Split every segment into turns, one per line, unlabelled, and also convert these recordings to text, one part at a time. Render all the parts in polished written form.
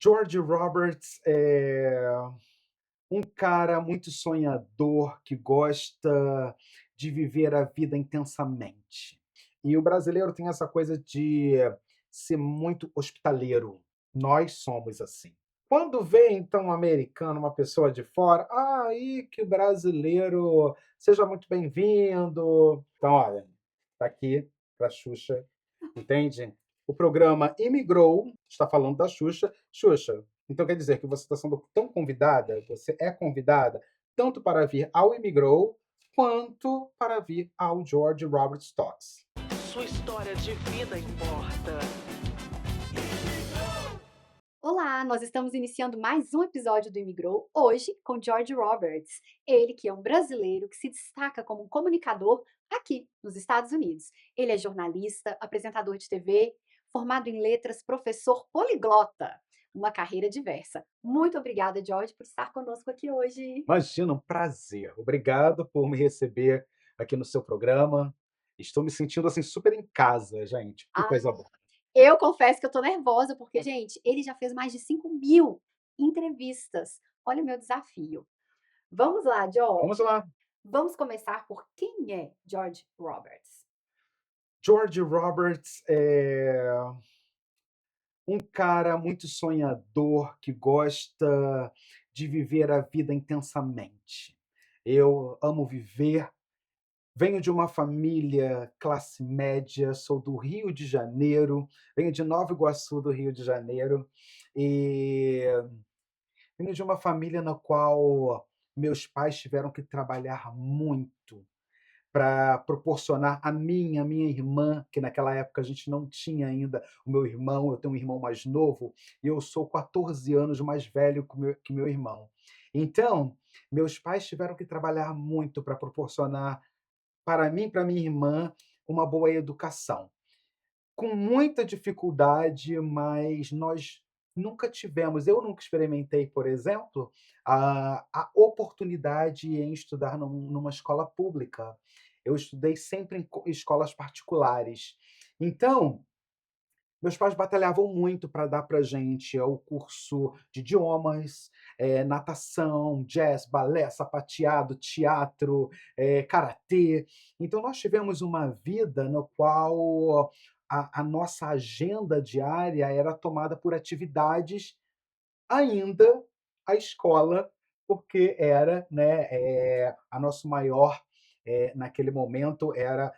George Roberts é um cara muito sonhador que gosta de viver a vida intensamente. E o brasileiro tem essa coisa de ser muito hospitaleiro. Nós somos assim. Quando vê então um americano, uma pessoa de fora, aí que o brasileiro seja muito bem-vindo. Então, olha, tá aqui para Xuxa, entende? O programa imigrou, está falando da Xuxa. Xuxa, então quer dizer que você está sendo tão convidada, você é convidada, tanto para vir ao Imigrou, quanto para vir ao George Roberts Talks.
Sua história de vida importa.
Olá, nós estamos iniciando mais um episódio do Imigrou, hoje com George Roberts. Ele que é um brasileiro que se destaca como um comunicador aqui nos Estados Unidos. Ele é jornalista, apresentador de TV, formado em letras, professor poliglota, uma carreira diversa. Muito obrigada, George, por estar conosco aqui hoje.
Imagina, um prazer. Obrigado por me receber aqui no seu programa. Estou me sentindo assim super em casa, gente. Que
Ah,
coisa boa.
eu confesso que eu tô nervosa, porque, gente, ele já fez mais de 5.000 entrevistas. Olha o meu desafio. Vamos lá,
Vamos
George.
lá.
Vamos começar por quem é George Roberts.
George Roberts é um cara muito sonhador que gosta de viver a vida intensamente. Eu amo viver. Venho de uma família classe média, sou do Rio de Janeiro, venho de Nova Iguaçu, do Rio de Janeiro, e venho de uma família na qual meus pais tiveram que trabalhar muito para proporcionar a mim, a minha irmã, que naquela época a gente não tinha ainda o meu irmão, eu tenho um irmão mais novo, e eu sou 14 anos mais velho que meu irmão. Então, meus pais tiveram que trabalhar muito para proporcionar para mim e para minha irmã, uma boa educação. Com muita dificuldade, mas nós nunca tivemos, eu nunca experimentei, por exemplo, a oportunidade em estudar numa escola pública. Eu estudei sempre em escolas particulares. Então, meus pais batalhavam muito para dar para gente o curso de idiomas, natação, jazz, balé, sapateado, teatro, karatê. Então nós tivemos uma vida no qual a nossa agenda diária era tomada por atividades, ainda a escola, porque era, né, a nosso maior, naquele momento era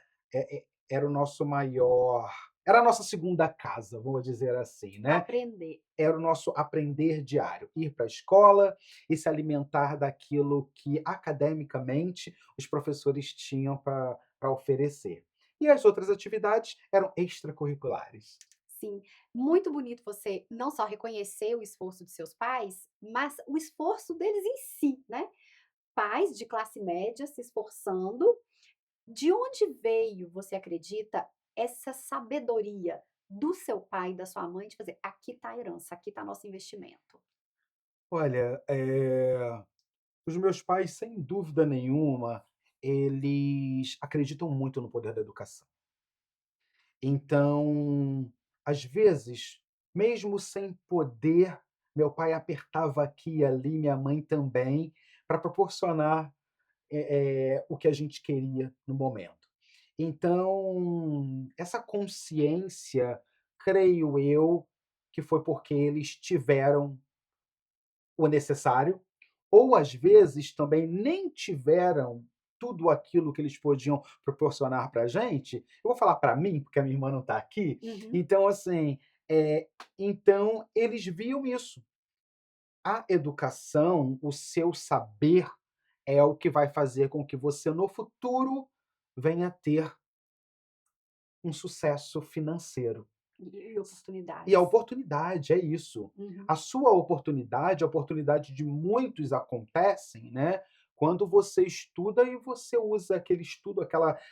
o nosso maior, era a nossa segunda casa, vamos dizer assim, né.
Aprender.
Era o nosso aprender diário, ir para a escola e se alimentar daquilo que academicamente os professores tinham para oferecer. E as outras atividades eram extracurriculares.
Sim, muito bonito você não só reconhecer o esforço de seus pais, mas o esforço deles em si, né. Pais de classe média se esforçando. De onde veio, você acredita, essa sabedoria do seu pai e da sua mãe de fazer: "Aqui está a herança, aqui está nosso investimento"?
Olha, os meus pais, sem dúvida nenhuma, eles acreditam muito no poder da educação. Então, às vezes, mesmo sem poder, meu pai apertava aqui e ali, minha mãe também, para proporcionar, o que a gente queria no momento. Então, essa consciência, creio eu, que foi porque eles tiveram o necessário, ou às vezes também nem tiveram tudo aquilo que eles podiam proporcionar para a gente. Eu vou falar para mim, porque a minha irmã não está aqui.
Uhum.
Então, assim, então eles viam isso. A educação, o seu saber, é o que vai fazer com que você no futuro venha ter um sucesso financeiro.
E
E a
oportunidades.
oportunidade, é isso.
Uhum.
A sua oportunidade, a oportunidade de muitos acontecem, né, quando você estuda e você usa aquele estudo,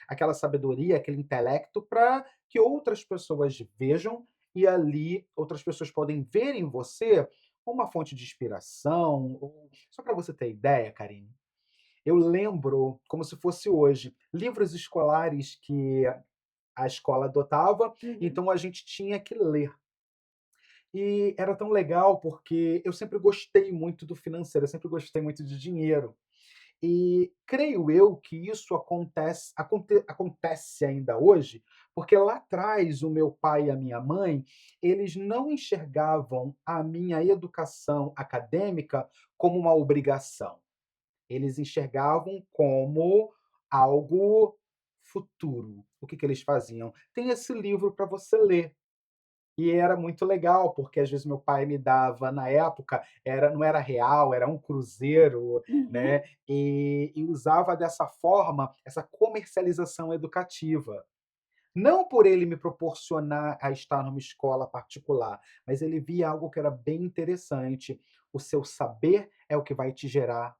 aquela sabedoria, aquele intelecto para que outras pessoas vejam, e ali outras pessoas podem ver em você uma fonte de inspiração. Ou só para você ter ideia, Karine, eu lembro como se fosse hoje, livros escolares que a escola adotava,
Uhum.
então a gente tinha que ler. E era tão legal porque eu sempre gostei muito do financeiro, eu sempre gostei muito de dinheiro. E creio eu que isso acontece ainda hoje, porque lá atrás o meu pai e a minha mãe, eles não enxergavam a minha educação acadêmica como uma obrigação. Eles enxergavam como algo futuro. O que que eles faziam? "Tem esse livro para você ler". E era muito legal, porque às vezes meu pai me dava, na época, não era real, era um cruzeiro,
Uhum.
né, e usava dessa forma essa comercialização educativa. Não por ele me proporcionar a estar numa escola particular, mas ele via algo que era bem interessante. O seu saber é o que vai te gerar.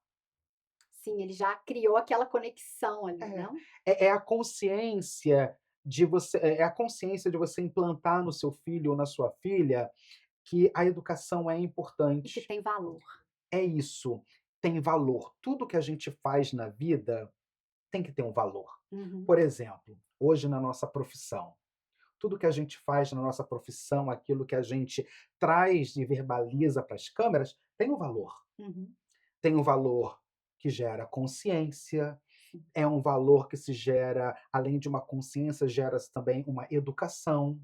Sim, ele já criou aquela conexão ali,
É,
não?
é a consciência é a consciência de você implantar no seu filho ou na sua filha que a educação é
E que
importante.
tem valor.
É isso, tem valor. Tudo que a gente faz na vida tem que ter um valor.
Uhum,
Por exemplo, hoje na nossa profissão, tudo que a gente faz na nossa profissão, aquilo que a gente traz e verbaliza para as câmeras, tem um valor.
uhum.
Tem um valor que gera consciência, é um valor que se gera, além de uma consciência, gera-se também uma educação.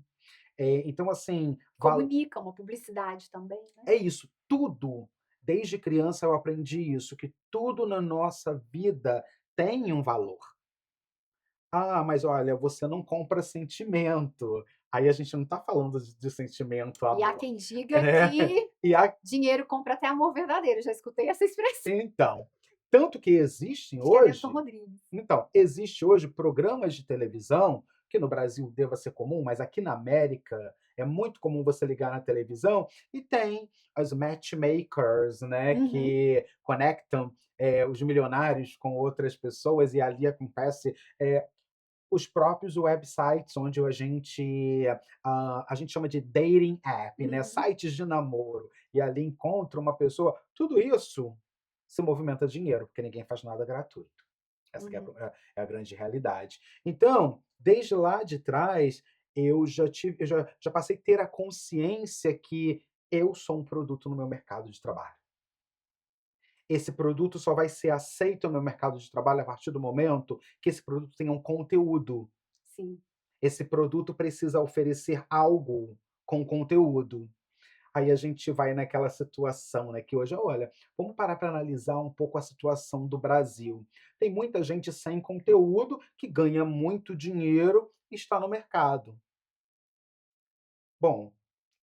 Então, assim,
Comunica, uma publicidade também, né?
é isso, tudo. Desde criança eu aprendi isso, que tudo na nossa vida tem um valor. "Ah, mas olha, você não compra sentimento". Aí a gente não está falando de sentimento,
E há
amor.
quem diga
É,
que
e a
dinheiro compra até amor verdadeiro, já escutei essa expressão
então, tanto que existem
de Emerson
hoje
Rodrigues.
existe hoje programas de televisão, que no Brasil deva ser comum, mas aqui na América é muito comum você ligar na televisão e tem as matchmakers, né,
Uhum,
que conectam, os milionários com outras pessoas e ali acontece, os próprios websites onde a gente chama de dating app, né,
uhum,
sites de namoro, e ali encontra uma pessoa, tudo isso se movimenta dinheiro, porque ninguém faz nada gratuito. Essa que é a
uhum.
pro é a grande realidade. Então, desde lá de trás, eu já passei a ter a consciência que eu sou um produto no meu mercado de trabalho. Esse produto só vai ser aceito no meu mercado de trabalho a partir do momento que esse produto tenha um conteúdo.
Sim.
Esse produto precisa oferecer algo com conteúdo. Aí a gente vai naquela situação, né, que hoje olha, vamos parar para analisar um pouco a situação do Brasil. Tem muita gente sem conteúdo que ganha muito dinheiro e está no mercado. Bom,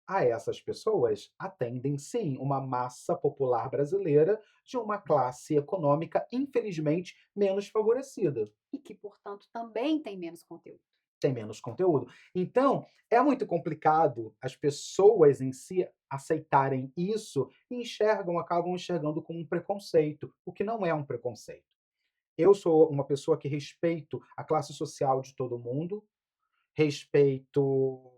a essas pessoas atendem sim uma massa popular brasileira de uma classe econômica, infelizmente, menos favorecida.
E que, portanto, também tem menos conteúdo.
Tem menos conteúdo. Então, é muito complicado as pessoas em si aceitarem isso e acabam enxergando como um preconceito, o que não é um preconceito. Eu sou uma pessoa que respeito a classe social de todo mundo, respeito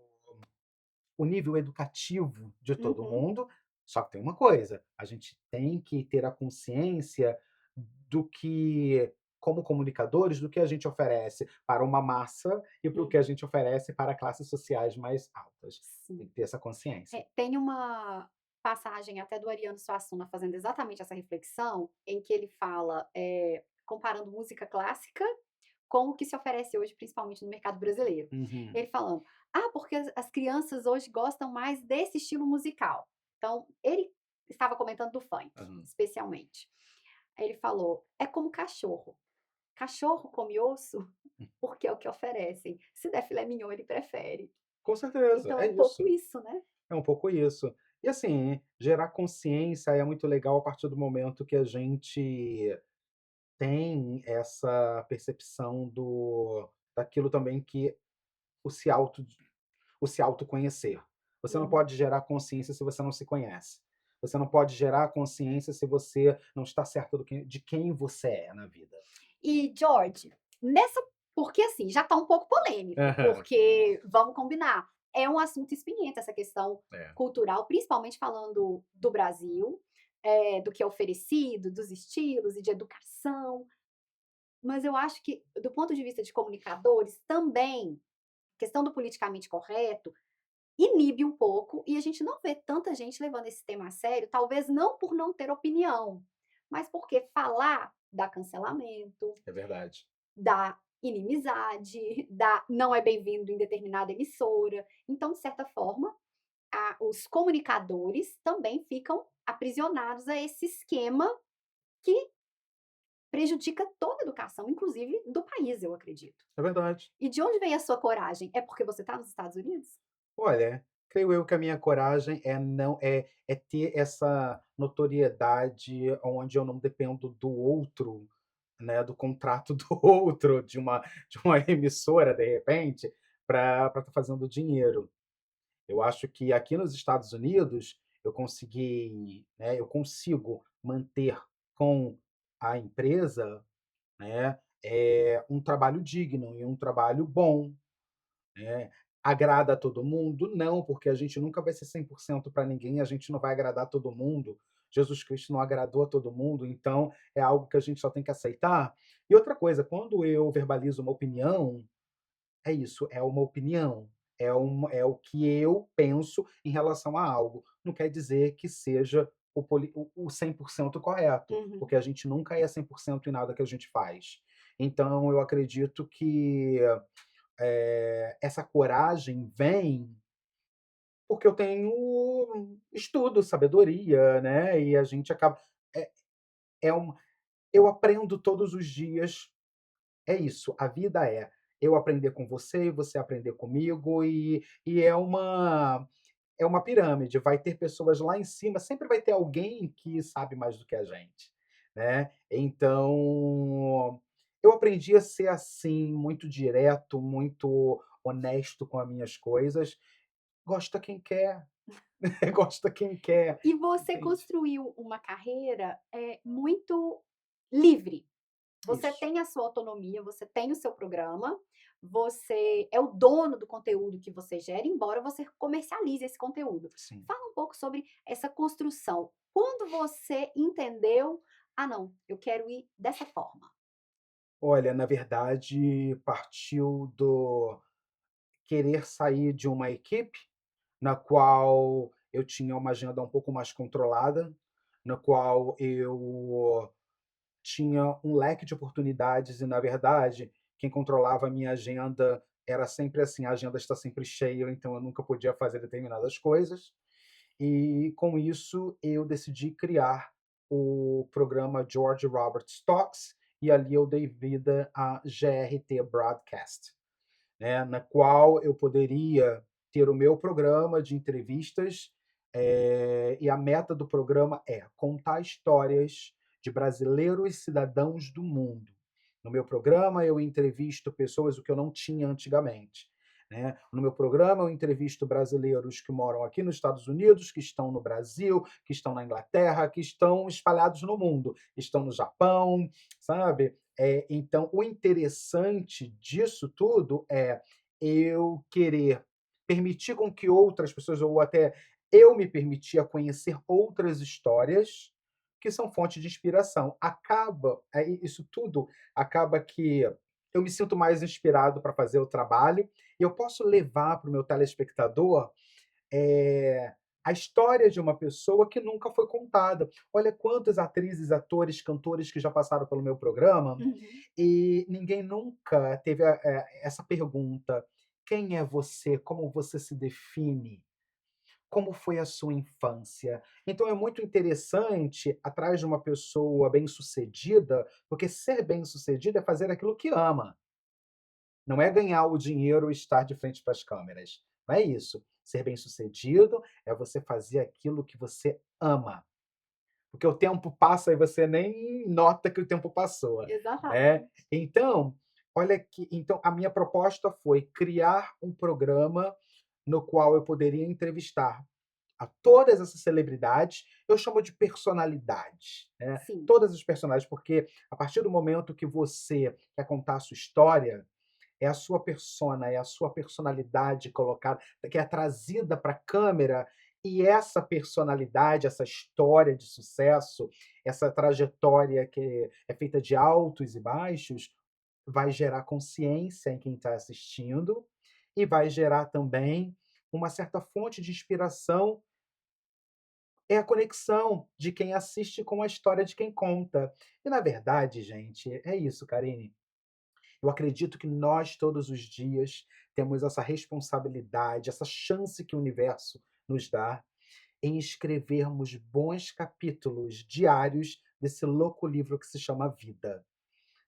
o nível educativo de todo
Uhum.
mundo, só que tem uma coisa, a gente tem que ter a consciência do que, como comunicadores, do que a gente oferece para uma massa e para o que a
Uhum.
gente oferece para classes sociais mais altas. Tem
Sim.
que ter essa consciência.
Tem uma passagem até do Ariano Suassuna fazendo exatamente essa reflexão, em que ele fala, comparando música clássica com o que se oferece hoje, principalmente no mercado brasileiro.
Uhum.
Ele falando: "Ah, porque as crianças hoje gostam mais desse estilo musical". Então, ele estava comentando do funk,
Aham.
especialmente. Aí ele falou: "É como cachorro. Cachorro come osso porque é o que oferecem. Se der filé mignon, ele prefere".
Com certeza,
Então é
é
um pouco
isso.
isso, né?
É um pouco isso. E assim, gerar consciência é muito legal a partir do momento que a gente tem essa percepção daquilo também que o se auto o se autoconhecer. Você não
Uhum.
pode gerar consciência se você não se conhece. Você não pode gerar consciência se você não está certo de quem você é na vida.
E George, nessa porque assim, já tá um pouco polêmico,
Aham.
porque vamos combinar, é um assunto espinhento essa questão
É.
cultural, principalmente falando do Brasil, do que é oferecido, dos estilos e de educação, mas eu acho que do ponto de vista de comunicadores também, questão do politicamente correto, inibe um pouco e a gente não vê tanta gente levando esse tema a sério, talvez não por não ter opinião, mas porque falar dá cancelamento,
É verdade.
dá inimizade, dá não é bem-vindo em determinada emissora. Então, de certa forma, os comunicadores também ficam aprisionados a esse esquema que prejudica toda a educação, inclusive do país, eu acredito.
É verdade.
E de onde vem a sua coragem? É porque você está nos Estados Unidos?
Olha, creio eu que a minha coragem é não é ter essa notoriedade onde eu não dependo do outro, né, do contrato do outro, de uma emissora, de repente, para estar fazendo dinheiro. Eu acho que aqui nos Estados Unidos eu consigo manter com a empresa, né, um trabalho digno e um trabalho bom, né. Agrada a todo mundo? Não, porque a gente nunca vai ser 100% para ninguém, a gente não vai agradar todo mundo. Jesus Cristo não agradou a todo mundo, então é algo que a gente só tem que aceitar. E outra coisa, quando eu verbalizo uma opinião, é isso, é uma opinião, é o que eu penso em relação a algo. Não quer dizer que seja o 100% correto,
Uhum.
porque a gente nunca é 100% em nada que a gente faz. Então eu acredito que, essa coragem vem porque eu tenho estudo, sabedoria, né, e a gente acaba é é um eu aprendo todos os dias. É isso, a vida é eu aprender com você e você aprender comigo, e é uma pirâmide, vai ter pessoas lá em cima, sempre vai ter alguém que sabe mais do que a gente, né. Então, eu aprendi a ser assim, muito direto, muito honesto com as minhas coisas. Gosta quem quer, gosta quem quer,
E você
entende?
construiu uma carreira, muito livre. Você
Isso,
tem a sua autonomia, você tem o seu programa, você é o dono do conteúdo que você gera, embora você comercialize esse conteúdo.
sim.
Fala um pouco sobre essa construção. Quando você entendeu: "Ah não, eu quero ir dessa forma"?
Olha, na verdade, partiu do querer sair de uma equipe na qual eu tinha uma agenda um pouco mais controlada, na qual eu tinha um leque de oportunidades e, na verdade, quem controlava a minha agenda era sempre assim: a agenda está sempre cheia, então eu nunca podia fazer determinadas coisas. E com isso eu decidi criar o programa George Roberts Talks, e ali eu dei vida à GRT Broadcast, né, na qual eu poderia ter o meu programa de entrevistas, e a meta do programa é contar histórias de brasileiros cidadãos do mundo. No meu programa, eu entrevisto pessoas, o que eu não tinha antigamente, né? No meu programa, eu entrevisto brasileiros que moram aqui nos Estados Unidos, que estão no Brasil, que estão na Inglaterra, que estão espalhados no mundo, estão no Japão, sabe? Então, o interessante disso tudo é eu querer permitir com que outras pessoas, ou até eu me permitir a conhecer outras histórias que são fonte de inspiração. Isso tudo acaba que eu me sinto mais inspirado para fazer o trabalho e eu posso levar para o meu telespectador eh, a história de uma pessoa que nunca foi contada. Olha quantas atrizes, atores, cantores que já passaram pelo meu programa
Uhum.
e ninguém nunca teve essa pergunta: quem é você? Como você se define? Como foi a sua infância? Então é muito interessante atrás de uma pessoa bem-sucedida, porque ser bem-sucedido é fazer aquilo que ama. Não é ganhar o dinheiro e estar de frente para as câmeras. Não é isso. Ser bem-sucedido é você fazer aquilo que você ama. Porque o tempo passa e você nem nota que o tempo passou, né.
Exatamente.
Então, olha que então a minha proposta foi criar um programa no qual eu poderia entrevistar a todas essas celebridades, eu chamo de personalidades, né.
Sim.
Todas as personagens, porque a partir do momento que você quer contar a sua história, é a sua persona, é a sua personalidade colocada, que é trazida para a câmera, e essa personalidade, essa história de sucesso, essa trajetória que é feita de altos e baixos, vai gerar consciência em quem está assistindo e vai gerar também uma certa fonte de inspiração é a conexão de quem assiste com a história de quem conta. E na verdade, gente, é isso, Karine. Eu acredito que nós, todos os dias, temos essa responsabilidade, essa chance que o universo nos dá em escrevermos bons capítulos diários desse louco livro que se chama Vida.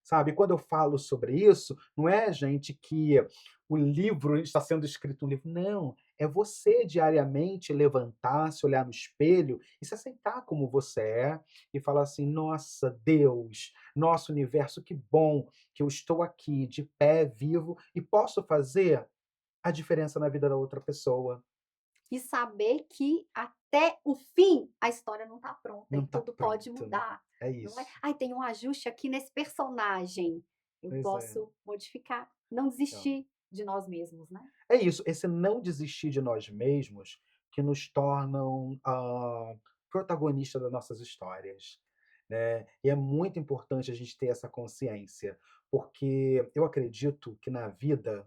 Sabe, quando eu falo sobre isso, não é, gente, que o livro está sendo escrito um livro, não, é você diariamente levantar, se olhar no espelho e se aceitar como você é e falar assim: "Nossa, Deus, nosso universo, que bom que eu estou aqui de pé, vivo e posso fazer a diferença na vida da outra pessoa".
E saber que até o fim a história não está pronta
Não
e
está
tudo pode
pronto.
mudar,
É
não é?
isso.
"Ai, tem um ajuste aqui nesse personagem, eu
Pois é.
posso modificar", não
Então
desistir de nós mesmos, né?
é isso, esse não desistir de nós mesmos que nos tornam, protagonista das nossas histórias, né. E é muito importante a gente ter essa consciência, porque eu acredito que na vida,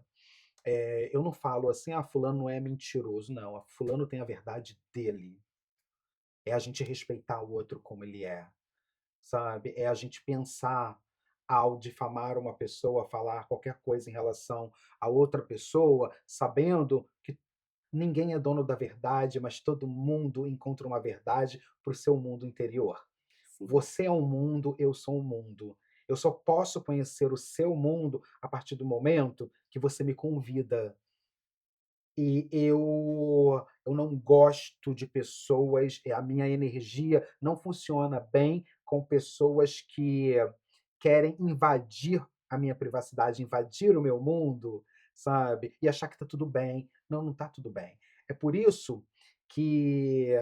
eu não falo assim: "Ah, fulano é mentiroso", não, fulano tem a verdade dele. É a gente respeitar o outro como ele é, sabe. É a gente pensar ao difamar uma pessoa, falar qualquer coisa em relação a outra pessoa, sabendo que ninguém é dono da verdade, mas todo mundo encontra uma verdade para o seu mundo interior.
Sim.
Você é um mundo, eu sou um mundo. Eu só posso conhecer o seu mundo a partir do momento que você me convida. E eu não gosto de pessoas, a minha energia não funciona bem com pessoas que querem invadir a minha privacidade, invadir o meu mundo, sabe, e achar que tá tudo bem. Não, não tá tudo bem. É por isso que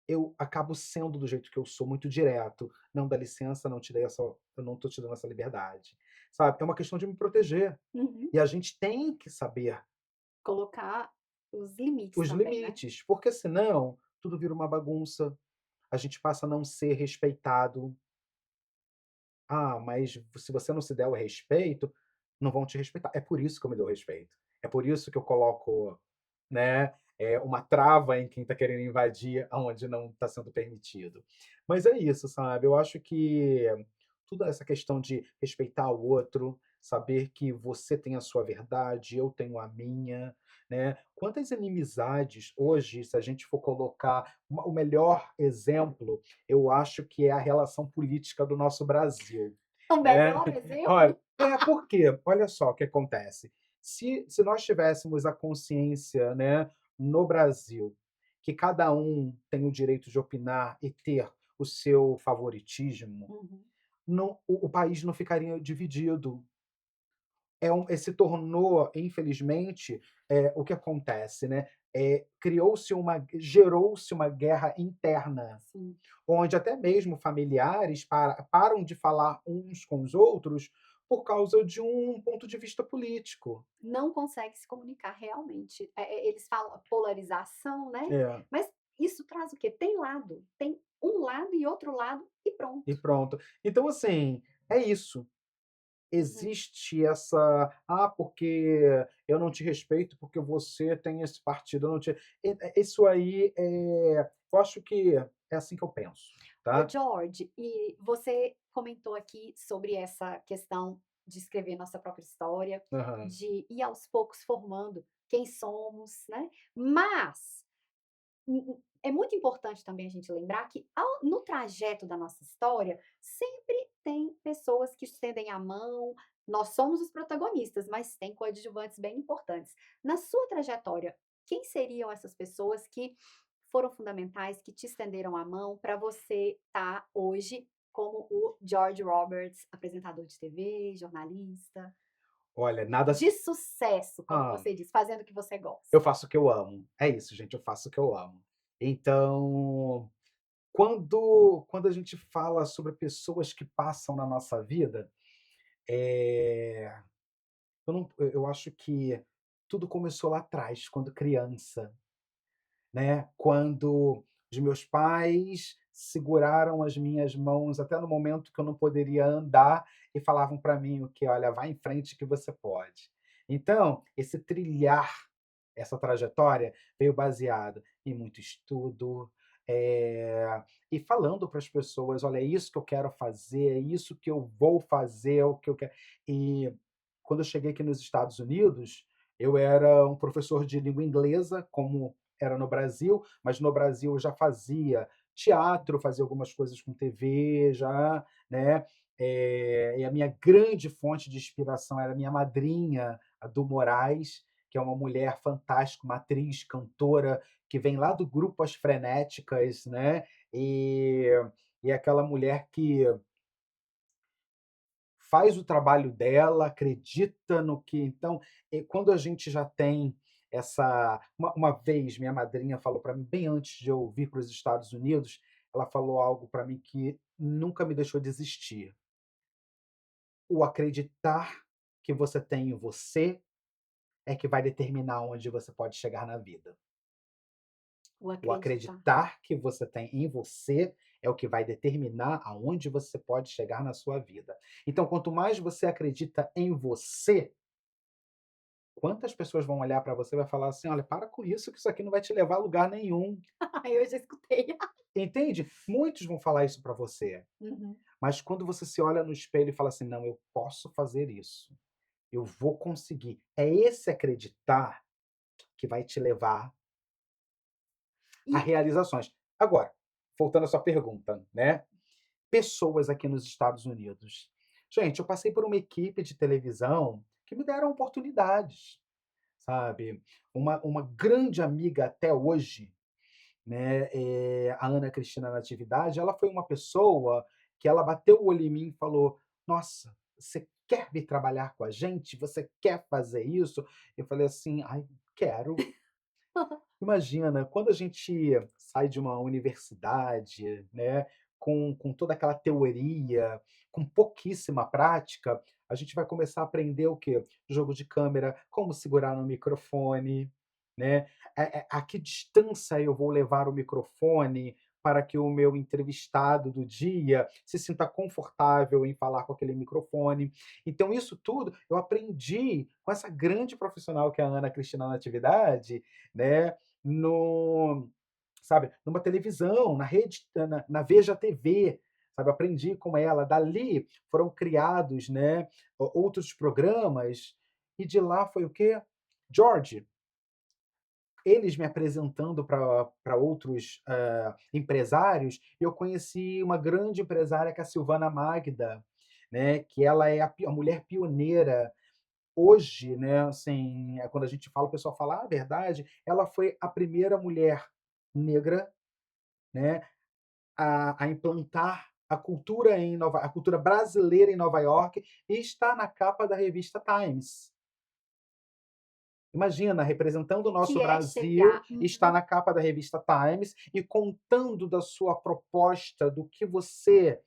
eu acabo sendo do jeito que eu sou, muito direto. "Não, dá licença, não te dei essa eu não tô te dando essa liberdade", sabe. É uma questão de me proteger.
Uhum.
E a gente tem que saber
Colocar os limites
os
também, né?
limites, porque senão tudo vira uma bagunça, a gente passa a não ser respeitado. "Ah, mas se você não se der o respeito, não vão te respeitar". É por isso que eu me dou respeito. É por isso que eu coloco, né, uma trava em quem está querendo invadir aonde não está sendo permitido. Mas é isso, sabe, eu acho que toda essa questão de respeitar o outro, saber que você tem a sua verdade, eu tenho a minha, né. Quantas inimizades hoje, se a gente for colocar o melhor exemplo, eu acho que é a relação política do nosso Brasil,
O
né.
melhor exemplo?
Olha, por quê? Olha só o que acontece, se nós tivéssemos a consciência, né, no Brasil, que cada um tem o direito de opinar e ter o seu favoritismo,
Uhum.
não, o país não ficaria dividido. Se tornou, infelizmente, o que acontece, né, gerou-se uma guerra interna,
Sim.
onde até mesmo familiares param de falar uns com os outros por causa de um ponto de vista político.
Não consegue se comunicar realmente. Eles falam a polarização, né,
É,
mas isso traz o quê? Tem lado, tem um lado e outro lado e
e
pronto.
pronto. Então, assim, é isso.
Uhum.
Existe essa: "Ah, porque eu não te respeito, porque você tem esse partido, eu não te", isso aí, eu acho que é assim que eu penso,
Ô
tá.
George, e você comentou aqui sobre essa questão de escrever nossa própria história,
Aham.
de ir aos poucos formando quem somos, né, mas é muito importante também a gente lembrar que no trajeto da nossa história, sempre tem pessoas que estendem a mão, nós somos os protagonistas, mas tem coadjuvantes bem importantes. Na sua trajetória, quem seriam essas pessoas que foram fundamentais, que te estenderam a mão para você estar hoje como o George Roberts, apresentador de TV, jornalista,
Olha, nada
de sucesso, como
hã,
você diz, fazendo o que você
eu
gosta?
faço o que eu amo. É isso, gente, eu faço o que eu amo. Então, quando a gente fala sobre pessoas que passam na nossa vida, eh, eu acho que tudo começou lá atrás, quando criança. Né, quando os meus pais seguraram as minhas mãos até no momento que eu não poderia andar e falavam para mim o que: "Olha, vai em frente que você pode". Então, esse trilhar essa trajetória veio baseada em muito estudo, e falando para as pessoas: "Olha, é isso que eu quero fazer, é isso que eu vou fazer, é o que eu quero". E quando eu cheguei aqui nos Estados Unidos, eu era um professor de língua inglesa, como era no Brasil, mas no Brasil eu já fazia teatro, fazia algumas coisas com TV já, né, e a minha grande fonte de inspiração era a minha madrinha, a Du Moraes, que é uma mulher fantástica, uma atriz, cantora, que vem lá do grupo As Frenéticas, né, e é aquela mulher que faz o trabalho dela, acredita no que então, quando a gente já tem essa uma vez minha madrinha falou para mim, bem antes de eu vir para os Estados Unidos, ela falou algo para mim que nunca me deixou desistir: "O acreditar que você tem em você é que vai determinar onde você pode chegar na vida".
O
O
acreditar.
acreditar que você tem em você é o que vai determinar aonde você pode chegar na sua vida. Então, quanto mais você acredita em você, quantas pessoas vão olhar para você e vai falar assim: "Olha, para com isso que isso aqui não vai te levar a lugar nenhum".
Eu já escutei.
Entende? Muitos vão falar isso para você,
Uhum.
mas quando você se olha no espelho e fala assim: "Não, eu posso fazer isso, eu vou conseguir". É esse acreditar que vai te levar a
E
realizações. Agora, voltando à sua pergunta, né? Pessoas aqui nos Estados Unidos. Gente, eu passei por uma equipe de televisão que me deram oportunidades, sabe. Uma grande amiga até hoje, né, a Ana Cristina Natividade, ela foi uma pessoa que ela bateu o olho em mim e falou: "Nossa, você quer vir trabalhar com a gente? Você quer fazer isso?" Eu falei assim: "Ai, quero". Imagina, quando a gente sai de uma universidade, né, com toda aquela teoria, com pouquíssima prática, a gente vai começar a aprender o quê? Jogo de câmera, como segurar no microfone, né, a que distância eu vou levar o microfone para que o meu entrevistado do dia se sinta confortável em falar com aquele microfone. Então isso tudo eu aprendi com essa grande profissional que é a Ana Cristina Natividade, né, no sabe, numa televisão, na rede na Veja TV, sabe, aprendi com ela. Dali foram criados, né, outros programas, e de lá foi o quê? George, eles me apresentando para outros, empresários, eu conheci uma grande empresária que é a Silvana Magda, né, que ela é a mulher pioneira. Hoje, né, assim, quando a gente fala, o pessoal fala: "Ah, verdade?". Ela foi a primeira mulher negra, né, a implantar a cultura brasileira em Nova York e está na capa da revista Times. Imagina, representando o nosso
que é
Brasil,
chegar
está na capa da revista Times e contando da sua proposta, do que você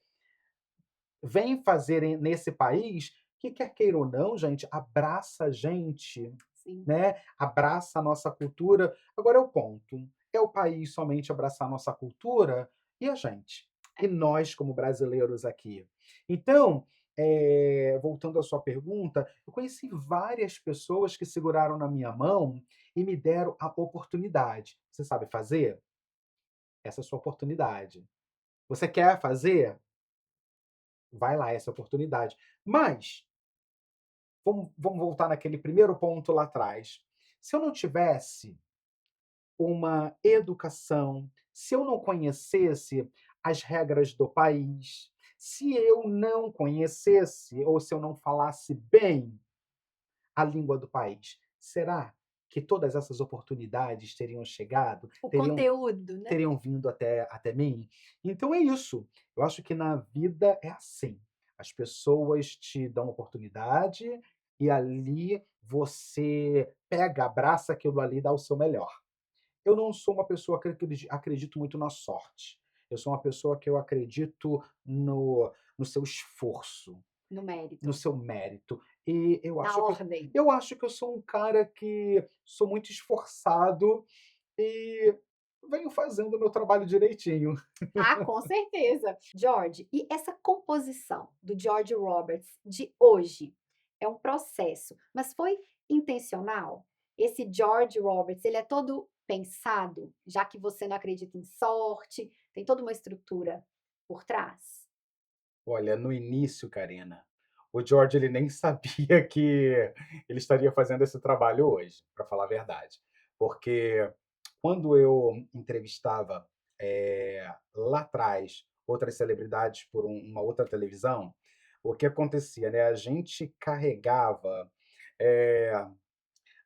vem fazer nesse país, que quer queira ou não, gente, abraça a gente,
sim.
né? Abraça a nossa cultura. Agora é o ponto. É o país somente abraçar a nossa cultura e a gente. E
É.
nós, como brasileiros aqui. Então, voltando à sua pergunta, eu conheci várias pessoas que seguraram na minha mão e me deram a oportunidade. Você sabe fazer? Essa é a sua oportunidade. Você quer fazer? Vai lá, essa é a oportunidade. Mas, vamos voltar naquele primeiro ponto lá atrás. Se eu não tivesse uma educação, se eu não conhecesse as regras do país, se eu não conhecesse ou se eu não falasse bem a língua do país, será que todas essas oportunidades teriam chegado,
O
teriam
conteúdo, né.
teriam vindo até mim? Então é isso. Eu acho que na vida é assim. As pessoas te dão oportunidade e ali você pega, abraça aquilo ali e dá o seu melhor. Eu não sou uma pessoa que acredito muito na sorte. Eu sou uma pessoa que eu acredito no seu esforço,
No
no
mérito,
seu mérito. E
na ordem.
eu acho que eu sou um cara que sou muito esforçado e venho fazendo o meu trabalho direitinho.
Ah, com certeza. George, e essa composição do George Roberts de hoje é um processo, mas foi intencional? Esse George Roberts, ele é todo pensado, já que você não acredita em sorte, tem toda uma estrutura por trás?
Olha, no início, Karina, o George ele nem sabia que ele estaria fazendo esse trabalho hoje, para falar a verdade. Porque quando eu entrevistava, lá atrás, outras celebridades por uma outra televisão, o que acontecia, né, a gente carregava, eh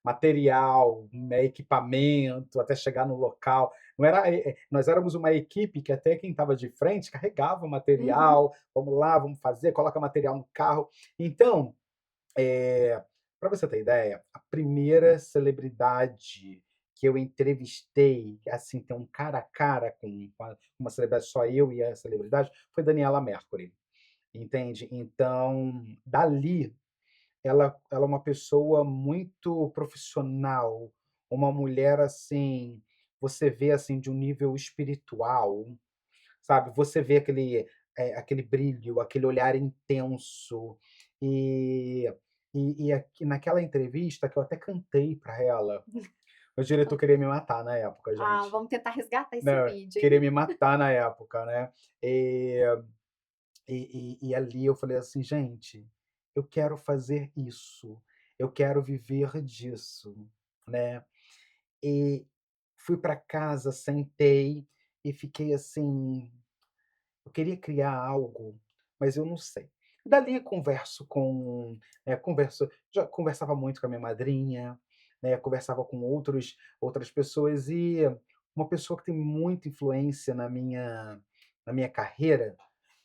material, né, equipamento, até chegar no local. Não era, nós éramos uma equipe que até quem estava de frente carregava
Uhum.
material, vamos lá, vamos fazer, coloca material no carro. Então, para você ter ideia, a primeira celebridade que eu entrevistei, assim, ter um cara a cara com uma celebridade, só eu e a celebridade, foi Daniela Mercury, entende? Então, dali ela é uma pessoa muito profissional, uma mulher, assim, você vê, assim, de um nível espiritual, sabe, você vê aquele brilho, aquele olhar intenso, e aqui naquela entrevista que eu até cantei para ela, o diretor queria me matar na época,
Ah,
gente.
vamos tentar resgatar esse
Não,
vídeo,
queria
hein.
me matar na época, né. Eh ali eu falei assim: "Gente, eu quero fazer isso, eu quero viver disso", né. E fui para casa, sentei e fiquei assim, eu queria criar algo, mas eu não sei. Dali converso com converso já conversava muito com a minha madrinha, né, conversava com outras pessoas e uma pessoa que tem muita influência na minha carreira,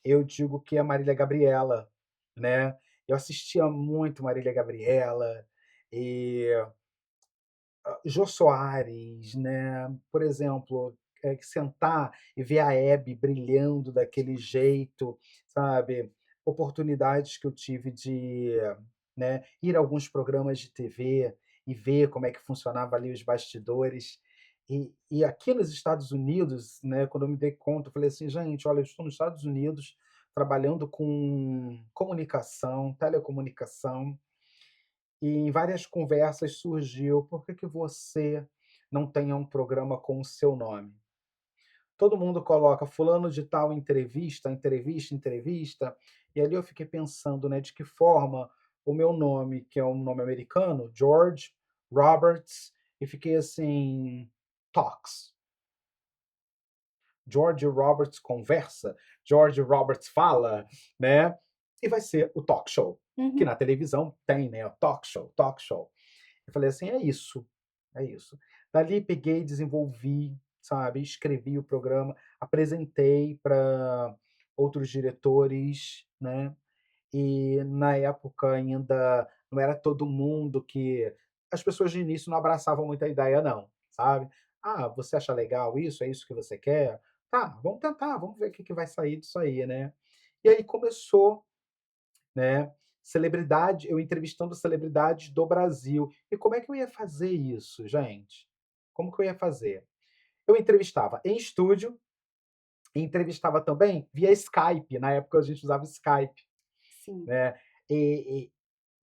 eu digo que é a Marília Gabriela, né. Eu assistia muito Marília Gabriela, e Jô Soares, né, por exemplo, sentar e ver a Hebe brilhando daquele jeito, sabe. Oportunidades que eu tive de, né, ir a alguns programas de TV e ver como é que funcionava ali os bastidores. E aqui nos Estados Unidos, né, quando eu me dei conta, eu falei assim: "Gente, olha, eu estou nos Estados Unidos trabalhando com comunicação, telecomunicação", e em várias conversas surgiu: "Por que que você não tem um programa com o seu nome?". Todo mundo coloca fulano de tal entrevista, entrevista, entrevista, e ali eu fiquei pensando, né, de que forma o meu nome, que é um nome americano, George Roberts, e fiquei assim, talks. George Roberts conversa, George Roberts fala, né? E vai ser o talk show, que
Uhum.
na televisão tem, né? O talk show, talk show. Eu falei assim: é isso, é isso. Dali peguei, desenvolvi, sabe, escrevi o programa, apresentei para outros diretores, né, e na época ainda não era todo mundo que as pessoas de início não abraçavam muito a ideia não, sabe. "Ah, você acha legal isso? É isso que você quer? Tá, vamos tentar, vamos ver o que que vai sair disso aí, né". E aí começou, né, eu entrevistando celebridades do Brasil. E como é que eu ia fazer isso, gente? Como que eu ia fazer? Eu entrevistava em estúdio, e entrevistava também via Skype, na época a gente usava Skype,
Sim.
né, e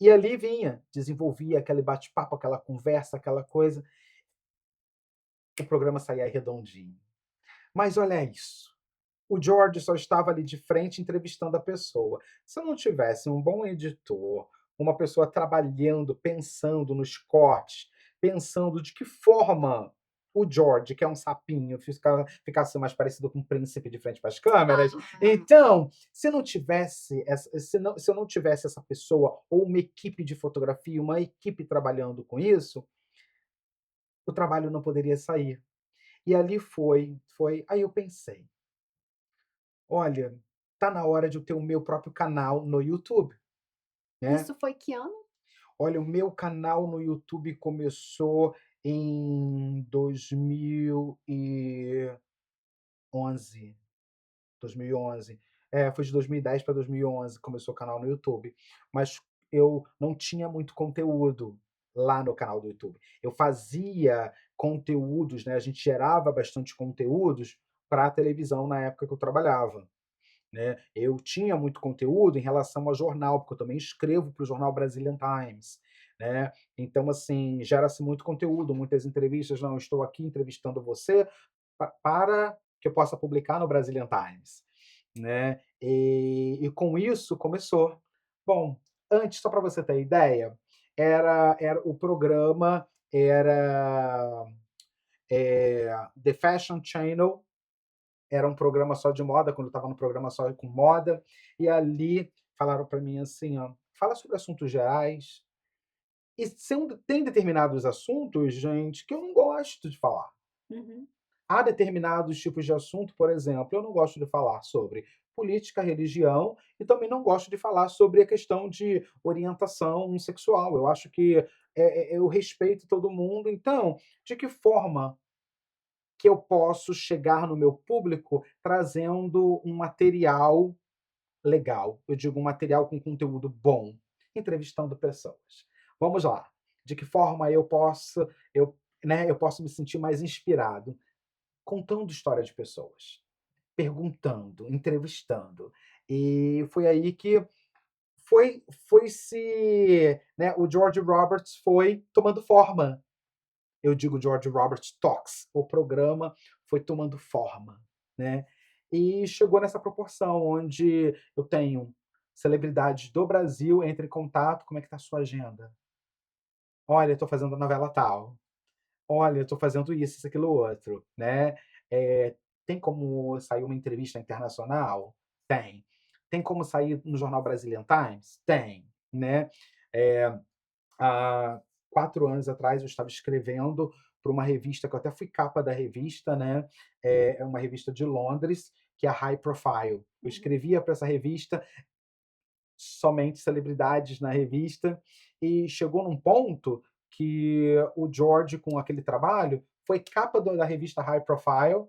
e ali vinha, desenvolvia aquele bate-papo, aquela conversa, aquela coisa, o programa saía redondinho. Mas olha isso, o George só estava ali de frente entrevistando a pessoa. Se eu não tivesse um bom editor, uma pessoa trabalhando, pensando nos cortes, pensando de que forma o George, que é um sapinho, ficasse mais parecido com um príncipe de frente para as câmeras.
Ah,
Então, se eu não tivesse essa pessoa ou uma equipe de fotografia, uma equipe trabalhando com isso, o trabalho não poderia sair. E ali aí eu pensei: olha, tá na hora de eu ter o meu próprio canal no YouTube, né.
isso foi que ano?
Olha, o meu canal no YouTube começou em 2011, 2011. É, foi de 2010 para 2011 começou o canal no YouTube, mas eu não tinha muito conteúdo lá no canal do YouTube. Eu fazia conteúdos, né, a gente gerava bastante conteúdos pra televisão na época que eu trabalhava. Né? Eu tinha muito conteúdo em relação ao jornal, porque eu também escrevo para o jornal Brazilian Times. né? Então, assim, gera-se muito conteúdo, muitas entrevistas. Não, estou aqui entrevistando você para que eu possa publicar no Brazilian Times, né? E com isso começou. Bom, antes, só para você ter ideia, era o programa era The Fashion Channel, era um programa só de moda, quando eu estava no programa só com moda, e ali falaram para mim assim, ó, fala sobre assuntos gerais, e tem determinados assuntos, gente, que eu não gosto de falar.
Uhum.
Há determinados tipos de assunto, por exemplo, eu não gosto de falar sobre política, religião e também não gosto de falar sobre a questão de orientação sexual. Eu acho que eu respeito todo mundo. Então, de que forma que eu posso chegar no meu público trazendo um material legal? Eu digo um material com conteúdo bom, entrevistando pessoas. Vamos lá. De que forma eu posso me sentir mais inspirado? Contando história de pessoas, perguntando, entrevistando. E foi aí que foi se, né, o George Roberts foi tomando forma. Eu digo George Roberts Talks, o programa foi tomando forma, né? E chegou nessa proporção onde eu tenho celebridades do Brasil, entre em contato, como é que tá a sua agenda? Olha, estou fazendo a novela tal. Olha, eu estou fazendo isso, aquilo, outro, né? Tem como sair uma entrevista internacional? Tem. Tem como sair no jornal Brazilian Times? Tem, né? Eh, Há 4 anos atrás eu estava escrevendo para uma revista que eu até fui capa da revista, né? É uma revista de Londres, que é a High Profile. Eu
Uhum.
escrevia para essa revista, somente celebridades na revista, e chegou num ponto que o George, com aquele trabalho, foi capa da revista High Profile,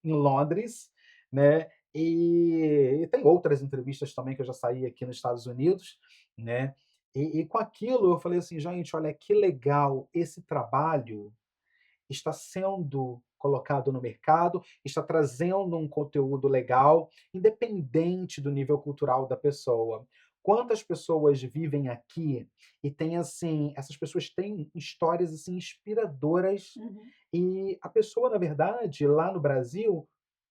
em Londres, né? E tem outras entrevistas também que eu já saí aqui nos Estados Unidos, né? E com aquilo eu falei assim, gente, olha que legal, esse trabalho está sendo colocado no mercado, está trazendo um conteúdo legal, independente do nível cultural da pessoa. Quantas pessoas vivem aqui e tem assim, essas pessoas têm histórias assim inspiradoras
Uhum.
e a pessoa, na verdade, lá no Brasil,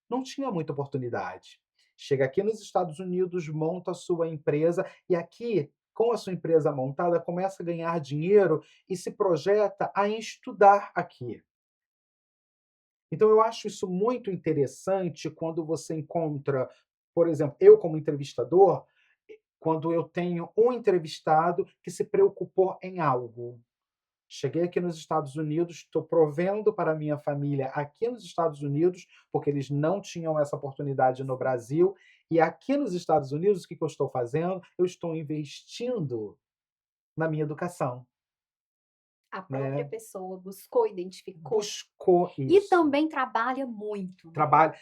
não tinha muita oportunidade. Chega aqui nos Estados Unidos, monta a sua empresa e aqui, com a sua empresa montada, começa a ganhar dinheiro e se projeta a estudar aqui. Então eu acho isso muito interessante quando você encontra, por exemplo, eu como entrevistador, quando eu tenho um entrevistado que se preocupou em algo. Cheguei aqui nos Estados Unidos, estou provendo para a minha família aqui nos Estados Unidos, porque eles não tinham essa oportunidade no Brasil. E aqui nos Estados Unidos, o que eu estou fazendo? Eu estou investindo na minha educação,
A própria
né?
pessoa buscou, identificou
Buscou
e
isso.
também trabalha muito, né?
Trabalha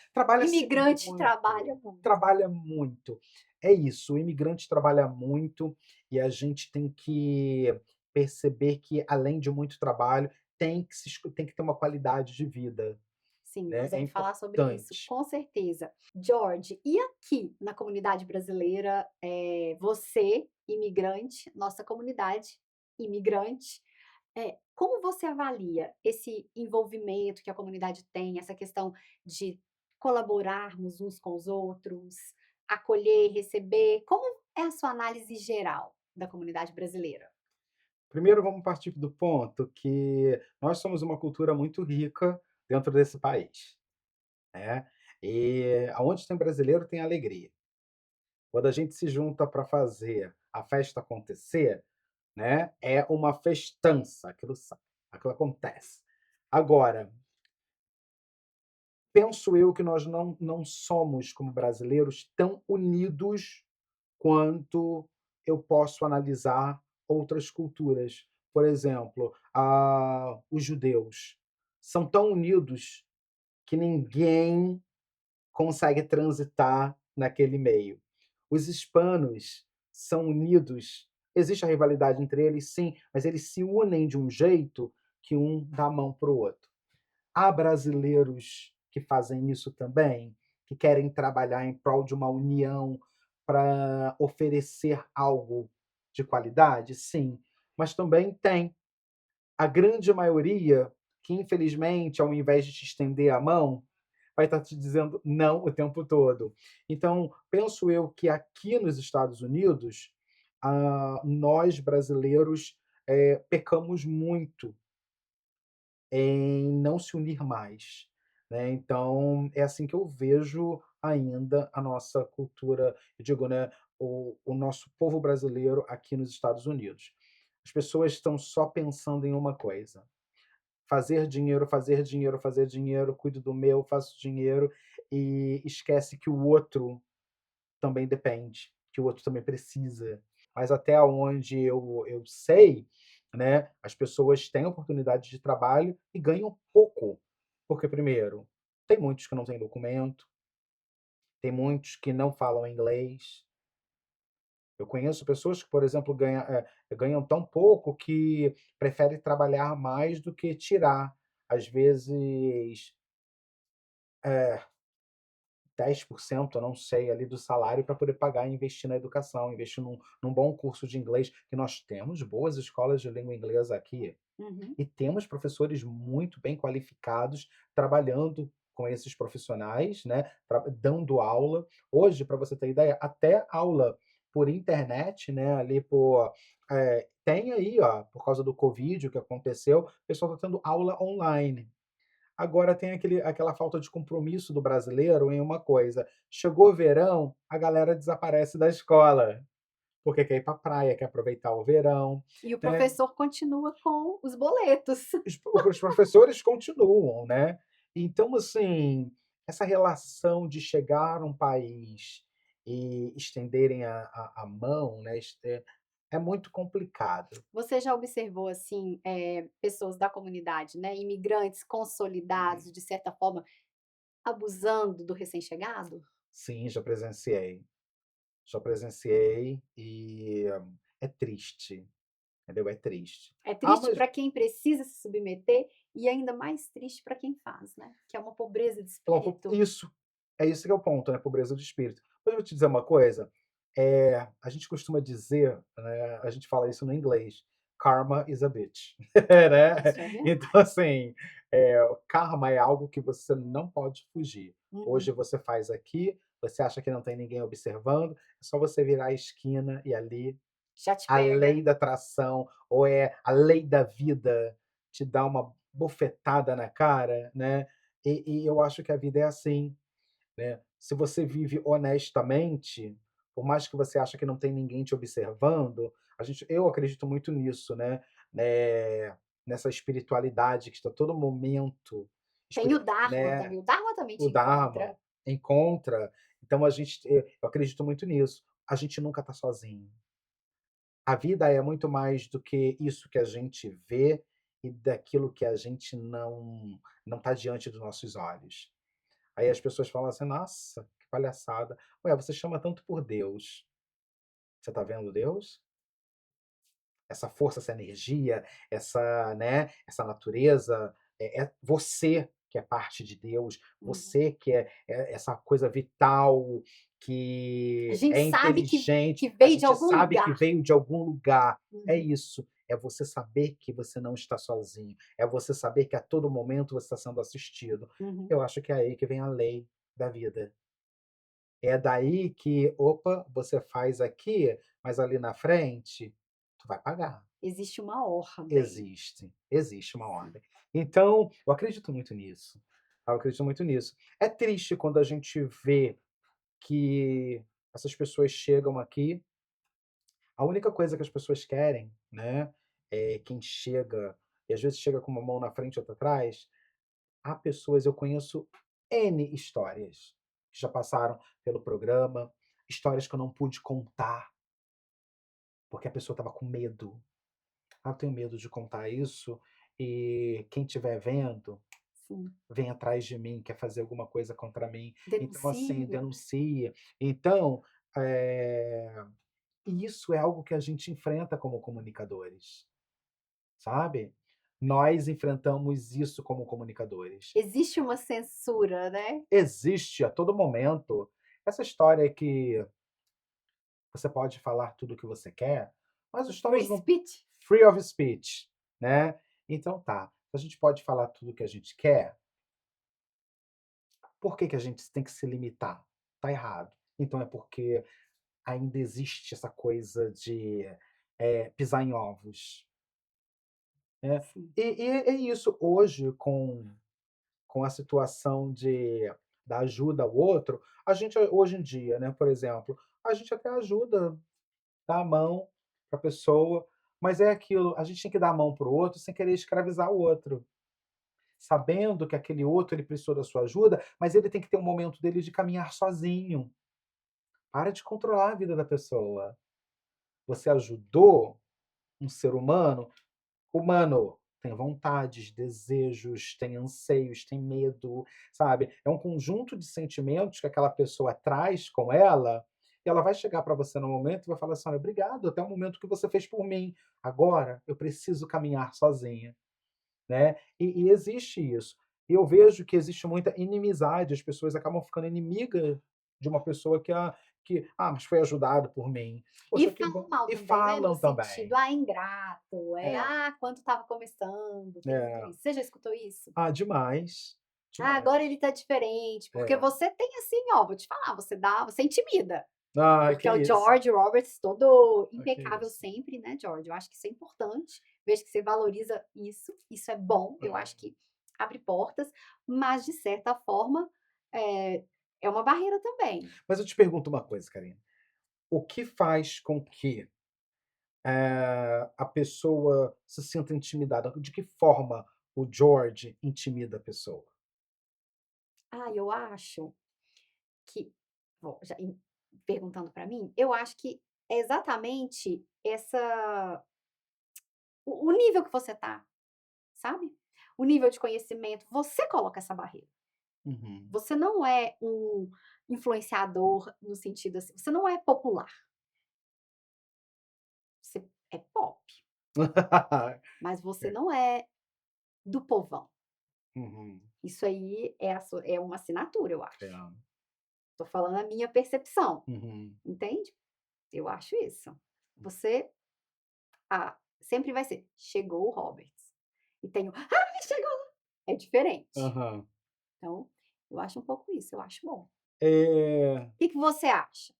sempre
Imigrante trabalha
muito.
muito.
Trabalha muito. É isso, o imigrante trabalha muito e a gente tem que perceber que, além de muito trabalho, tem que ter uma qualidade de vida,
Sim,
né?
nós
É
vamos falar sobre isso,
importante.
com certeza. George, e aqui na comunidade brasileira, você, imigrante, nossa comunidade imigrante, como você avalia esse envolvimento que a comunidade tem, essa questão de colaborarmos uns com os outros, acolher, receber? Como é a sua análise geral da comunidade brasileira?
Primeiro, vamos partir do ponto que nós somos uma cultura muito rica dentro desse país, né? E aonde tem brasileiro tem alegria. Quando a gente se junta para fazer a festa acontecer, né, é uma festança, aquilo acontece. Agora, penso eu que nós não somos, como brasileiros, tão unidos quanto eu posso analisar outras culturas. Por exemplo, os judeus são tão unidos que ninguém consegue transitar naquele meio. Os hispanos são unidos, existe a rivalidade entre eles, sim, mas eles se unem de um jeito que um dá a mão para o outro. Há brasileiros que fazem isso também, que querem trabalhar em prol de uma união para oferecer algo de qualidade? Sim, mas também tem. A grande maioria, que infelizmente, ao invés de te estender a mão, vai estar te dizendo não o tempo todo. Então, penso eu que aqui nos Estados Unidos, nós brasileiros pecamos muito em não se unir mais, né? Então, é assim que eu vejo ainda a nossa cultura, eu digo, né, o nosso povo brasileiro aqui nos Estados Unidos. As pessoas estão só pensando em uma coisa: fazer dinheiro, fazer dinheiro, fazer dinheiro, cuido do meu, faço dinheiro, e esquece que o outro também depende, que o outro também precisa. Mas até onde eu sei, né, as pessoas têm oportunidade de trabalho e ganham pouco. Porque, primeiro, tem muitos que não têm documento, tem muitos que não falam inglês. Eu conheço pessoas que, por exemplo, ganham tão pouco que preferem trabalhar mais do que tirar, às vezes, 10%, eu não sei, ali do salário para poder pagar e investir na educação, investir num bom curso de inglês, que nós temos boas escolas de língua inglesa aqui.
Uhum.
E temos professores muito bem qualificados trabalhando com esses profissionais, né, dando aula. Hoje, para você ter ideia, até aula por internet, né, ali tem aí, ó, por causa do Covid, o que aconteceu, o pessoal está tendo aula online. Agora tem aquela falta de compromisso do brasileiro em uma coisa: chegou o verão, a galera desaparece da escola, porque quer ir para a praia, quer aproveitar o verão,
E o
né.
professor continua com os boletos.
Os professores continuam, né. Então, assim, essa relação de chegar a um país e estenderem a mão, né, é muito complicado.
Você já observou, assim, pessoas da comunidade, né, imigrantes consolidados, de certa forma, abusando do recém-chegado?
Sim, já presenciei. Já presenciei e é triste, entendeu? É triste.
É
Ah,
triste
mas
para quem precisa se submeter e ainda mais triste para quem faz, né, que é uma pobreza de espírito.
isso, é isso que é o ponto, né, pobreza do espírito. Mas eu vou te dizer uma coisa, a gente costuma dizer, né, a gente fala isso no inglês: "Karma is a bitch", né.
Isso é verdade.
Então, assim, o karma é algo que você não pode fugir. Hoje
Uhum.
você faz aqui, você acha que não tem ninguém observando, é só você virar a esquina e ali
Já te
a
pega.
lei da atração, ou é a lei da vida, te dá uma bofetada na cara, né. E eu acho que a vida é assim, né. Se você vive honestamente, por mais que você acha que não tem ninguém te observando, eu acredito muito nisso, nessa espiritualidade que está todo momento,
Tem o Dharma
né,
também, o Dharma também
o
te
Dharma
encontra.
encontra, então eu acredito muito nisso. A gente nunca está sozinho. A vida é muito mais do que isso que a gente vê e daquilo que a gente não está diante dos nossos olhos. Aí as pessoas falam assim: "Nossa, que palhaçada. Ué, você chama tanto por Deus. Você está vendo Deus? Essa força, essa energia, essa natureza, é você que é parte de Deus,
Uhum.
você que é essa coisa vital,
A
que
gente
é
sabe
inteligente,
que
a
veio de
gente
algum
sabe que
lugar.
veio de algum lugar. É
Uhum,
isso, é você saber que você não está sozinho, é você saber que a todo momento você está sendo assistido.
uhum.
Eu acho que é aí que vem a lei da vida. É daí que: "Opa, você faz aqui, mas ali na frente, tu vai pagar".
Existe uma ordem.
Existe uma ordem. Então, eu acredito muito nisso, eu acredito muito nisso. É triste quando a gente vê que essas pessoas chegam aqui, a única coisa que as pessoas querem, né, quem chega e às vezes chega com uma mão na frente e outra atrás, há pessoas, eu conheço N histórias que já passaram pelo programa, histórias que eu não pude contar, porque a pessoa estava com medo. "Ah, eu tenho medo de contar isso, e quem estiver vendo,
Sim.
vem atrás de mim, quer fazer alguma coisa contra mim". Então, assim,
Denuncia.
denuncia. Então, isso é algo que a gente enfrenta como comunicadores, sabe. Nós enfrentamos isso como comunicadores.
Existe uma censura, né.
Existe a todo momento essa história que você pode falar tudo o que você quer, mas
O free
estamos no
speech.
free of speech, né? Então tá, se a gente pode falar tudo o que a gente quer, por que que a gente tem que se limitar? Tá errado. Então é porque ainda existe essa coisa de pisar em ovos, né?
Sim.
E é isso, hoje, com a situação da ajuda ao outro, a gente, hoje em dia, né, por exemplo, a gente até ajuda, dá a mão para a pessoa, mas é aquilo, a gente tem que dar a mão para o outro sem querer escravizar o outro. Sabendo que aquele outro ele precisou da sua ajuda, mas ele tem que ter um momento dele de caminhar sozinho. Para de controlar a vida da pessoa. Você ajudou um ser humano, humano tem vontades, desejos, tem anseios, tem medo, sabe? É um conjunto de sentimentos que aquela pessoa traz com ela, e ela vai chegar para você no momento e vai falar assim: "Olha, obrigado até o momento que você fez por mim. Agora eu preciso caminhar sozinha", né? E existe isso. E eu vejo que existe muita inimizade, as pessoas acabam ficando inimigas de uma pessoa mas foi ajudado por mim.
E
Poxa, que
falam
bom.
mal
E
também, né, no
falam
sentido,
também.
ingrato,
É,
quando estava começando, tem muito
é.
isso. Você já escutou isso?
Demais,
Agora
demais.
ele tá diferente", porque
É.
você tem assim, ó, vou te falar, você intimida,
Que
porque é o
isso.
George Roberts todo
Que
impecável
isso.
sempre, né, George, eu acho que isso é importante, vejo que você valoriza isso, isso é bom, eu
É.
acho que abre portas, mas de certa forma, é é uma barreira também.
Mas eu te pergunto uma coisa, Karina, o que faz com que, a pessoa se sinta intimidada? De que forma o George intimida a pessoa?
Eu acho que bom, já perguntando para mim, eu acho que é exatamente o nível que você tá, sabe? O nível de conhecimento, você coloca essa barreira.
Uhum.
Você não é um influenciador no sentido assim, você não é popular, você é pop, mas você
É.
não é do povão.
Uhum.
Isso aí é uma assinatura, eu
É.
acho. Tô falando a minha percepção,
Uhum.
entende? Eu acho isso. Você sempre vai ser: "Chegou o Roberts", e tem o: "Ai, chegou!". É diferente.
Aham.
Então, eu acho um pouco isso, eu acho bom.
Eh,
O que que você acha?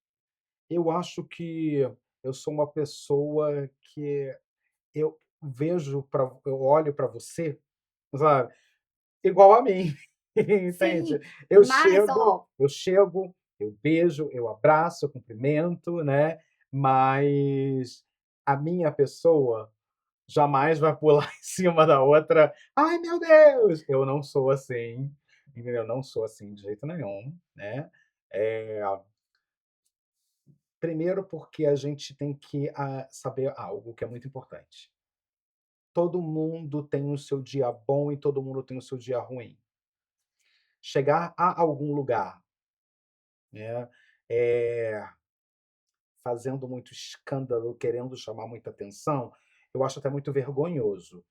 eu acho que eu sou uma pessoa que eu olho para você, sabe, igual a mim, entende?
Sim, mas ó,
Eu beijo, eu abraço, eu cumprimento, né, mas a minha pessoa jamais vai pular em cima da outra. "Ai, meu Deus!". Eu não sou assim, entendeu? Eu não sou assim de jeito nenhum, né. Eh, primeiro porque a gente tem que, saber algo que é muito importante. Todo mundo tem o seu dia bom e todo mundo tem o seu dia ruim. Chegar a algum lugar, né, eh, fazendo muito escândalo, querendo chamar muita atenção, eu acho até muito vergonhoso.